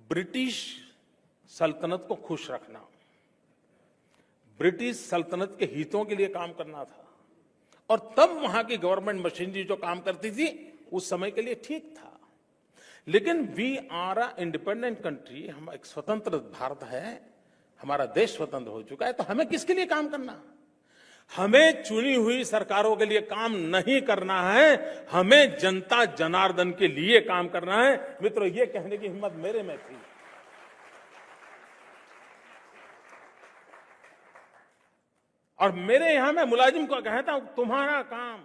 ब्रिटिश सल्तनत को खुश रखना, ब्रिटिश सल्तनत के हितों के लिए काम करना था। और तब वहां की गवर्नमेंट मशीनरी जो काम करती थी उस समय के लिए ठीक था। लेकिन we are a independent country, हम एक स्वतंत्र भारत है, हमारा देश स्वतंत्र हो चुका है, तो हमें किसके लिए काम करना? हमें चुनी हुई सरकारों के लिए काम नहीं करना है, हमें जनता जनार्दन के लिए काम करना है। मित्रों, ये कहने की हिम्मत मेरे में थी। और मेरे यहां मैं मुलाजिम को कहता हूं, तुम्हारा काम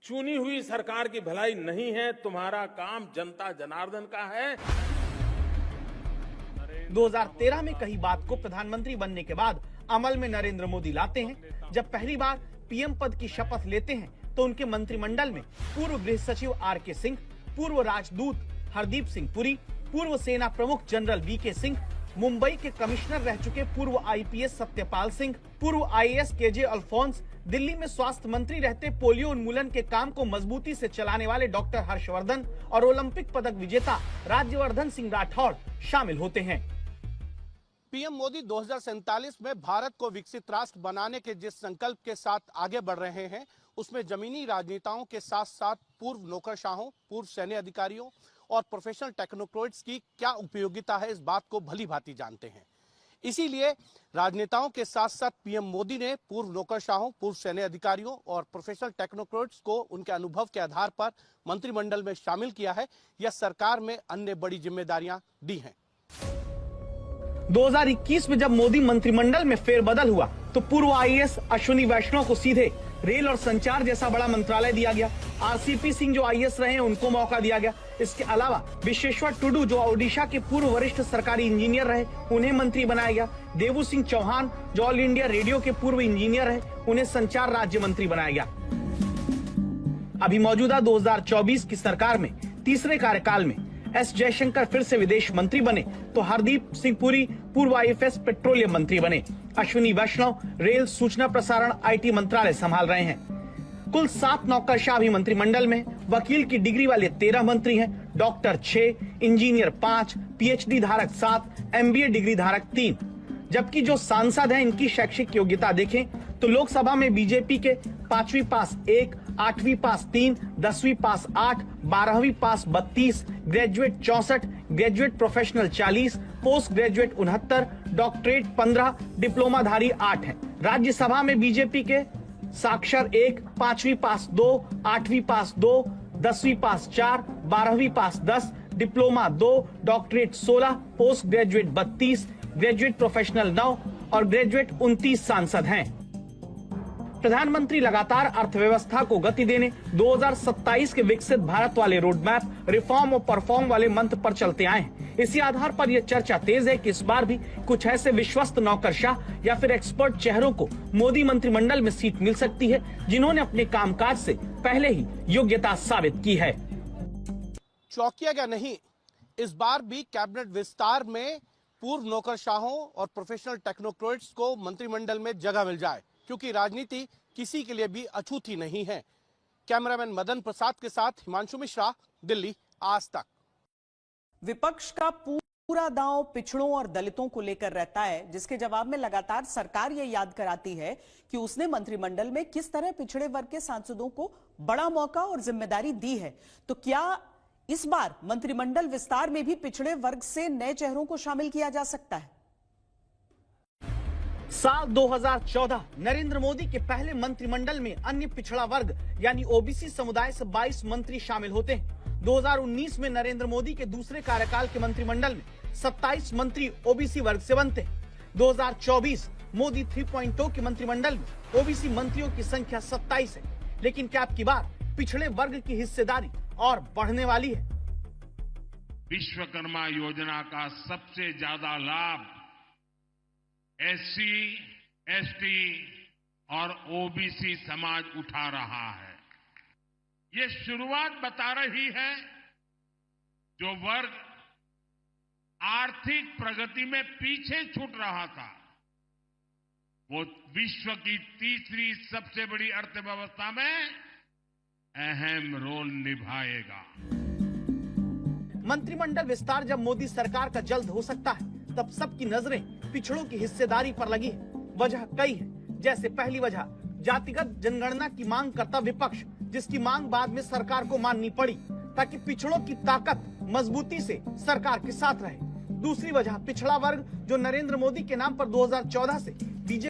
चुनी हुई सरकार की भलाई नहीं है, तुम्हारा काम जनता जनार्दन का है। 2013 में कही बात को प्रधानमंत्री बनने के बाद अमल में नरेंद्र मोदी लाते हैं। जब पहली बार पीएम पद की शपथ लेते हैं तो उनके मंत्रिमंडल में पूर्व गृह सचिव आर.के. सिंह, पूर्व राजदूत हरदीप सिंह पुरी, पूर्व सेना प्रमुख जनरल वी.के. सिंह, मुंबई के कमिश्नर रह चुके पूर्व आईपीएस सत्यपाल सिंह, पूर्व आईएएस के.जे. अल्फोंस, दिल्ली में स्वास्थ्य मंत्री रहते पोलियो उन्मूलन के काम को मजबूती से चलाने वाले डॉक्टर हर्षवर्धन और ओलंपिक पदक विजेता राज्यवर्धन सिंह राठौड़ शामिल होते हैं। पीएम मोदी 2047 में भारत को विकसित राष्ट्र बनाने के जिस संकल्प के साथ आगे बढ़ रहे हैं, उसमें जमीनी राजनेताओं के साथ साथ पूर्व नौकरशाहों, पूर्व सैन्य अधिकारियों और प्रोफेशनल टेक्नोक्रेट्स की क्या उपयोगिता है, इस बात को भली भांति जानते हैं। इसीलिए राजनेताओं के साथ साथ पीएम मोदी ने पूर्व नौकरशाहों, पूर्व सैन्य अधिकारियों और प्रोफेशनल टेक्नोक्रेट्स को उनके अनुभव के आधार पर मंत्रिमंडल में शामिल किया है या सरकार में अन्य बड़ी जिम्मेदारियां दी हैं। 2021 में जब मोदी मंत्रिमंडल में फेरबदल हुआ तो पूर्व आईएएस अश्विनी वैष्णव को सीधे रेल और संचार जैसा बड़ा मंत्रालय दिया गया। आरसीपी सिंह जो आईएएस रहे हैं उनको मौका दिया गया। इसके अलावा विश्वेश्वर टुडू जो ओडिशा के पूर्व वरिष्ठ सरकारी इंजीनियर रहे, उन्हें मंत्री बनाया गया। देवू सिंह चौहान जो ऑल इंडिया रेडियो के पूर्व इंजीनियर रहे, उन्हें संचार राज्य मंत्री बनाया गया। अभी मौजूदा 2024 की सरकार में तीसरे कार्यकाल में एस जयशंकर फिर से विदेश मंत्री बने तो हरदीप सिंह पुरी पूर्व आईएफएस पेट्रोलियम मंत्री बने। अश्विनी वैष्णव रेल, सूचना प्रसारण, आईटी मंत्रालय संभाल रहे हैं। कुल 7 नौकरशाह भी मंत्रिमंडल में। वकील की डिग्री वाले 13 मंत्री हैं, डॉक्टर 6, इंजीनियर 5, पीएचडी धारक 7, एमबीए डिग्री धारक 3। जबकि जो सांसद हैं इनकी शैक्षिक योग्यता देखें तो लोकसभा में बीजेपी के 5वीं पास 1, 8वीं पास 3, 10वीं पास 8, 12वीं पास 32, graduate 64, graduate professional 40, post graduate 69, doctorate 15, डिप्लोमाधारी 8 हैं। राज्यसभा में बीजेपी के साक्षर 1, 5वीं पास 2, 8वीं पास 2, 10वीं पास 4, 12वीं पास 10, diploma 2, doctorate 16, post graduate 32, graduate professional 9 और ग्रेजुएट 29 सांसद हैं। प्रधानमंत्री लगातार अर्थव्यवस्था को गति देने 2027 के विकसित भारत वाले रोड मैप, रिफॉर्म और परफॉर्म वाले मंत्र पर चलते आए हैं। इसी आधार पर यह चर्चा तेज है कि इस बार भी कुछ ऐसे विश्वस्त नौकरशाह या फिर एक्सपर्ट चेहरों को मोदी मंत्रिमंडल में सीट मिल सकती है जिन्होंने अपने कामकाज से पहले ही योग्यता साबित की है। चौंकिएगा नहीं, इस बार भी कैबिनेट विस्तार में पूर्व नौकरशाहों और प्रोफेशनल टेक्नोक्रेट्स को मंत्रिमंडल में जगह मिल जाए, क्योंकि राजनीति किसी के लिए भी अछूती नहीं है। कैमरामैन मदन प्रसाद के साथ हिमांशु मिश्रा, दिल्ली, आज तक। विपक्ष का पूरा दांव पिछड़ों और दलितों को लेकर रहता है, जिसके जवाब में लगातार सरकार यह याद कराती है कि उसने मंत्रिमंडल में किस तरह पिछड़े वर्ग के सांसदों को बड़ा मौका और जिम्मेदारी दी है। तो क्या इस बार मंत्रिमंडल विस्तार में भी पिछड़े वर्ग से नए चेहरों को शामिल किया जा सकता है? साल 2014 नरेंद्र मोदी के पहले मंत्रिमंडल में अन्य पिछड़ा वर्ग यानी ओबीसी समुदाय से 22 मंत्री शामिल होते हैं। 2019 में नरेंद्र मोदी के दूसरे कार्यकाल के मंत्रिमंडल में 27 मंत्री ओबीसी वर्ग से बनते हैं। 2024 मोदी 3.0 के मंत्रिमंडल में ओबीसी मंत्रियों की संख्या 27 है। लेकिन क्या अब की बार पिछड़े वर्ग की हिस्सेदारी और बढ़ने वाली है? विश्वकर्मा योजना का सबसे ज्यादा लाभ एससी, एसटी और ओबीसी समाज उठा रहा है। ये शुरुआत बता रही है जो वर्ग आर्थिक प्रगति में पीछे छूट रहा था, वो विश्व की तीसरी सबसे बड़ी अर्थव्यवस्था में अहम रोल निभाएगा। मंत्रिमंडल विस्तार जब मोदी सरकार का जल्द हो सकता है, तब सबकी नजरें पिछड़ों की हिस्सेदारी पर लगी है। वजह कई है, जैसे पहली वजह जातिगत जनगणना की मांग करता विपक्ष, जिसकी मांग बाद में सरकार को माननी पड़ी ताकि पिछड़ों की ताकत मजबूती से सरकार के साथ रहे। दूसरी वजह पिछड़ा वर्ग जो नरेंद्र मोदी के नाम पर 2014 से बीजेपी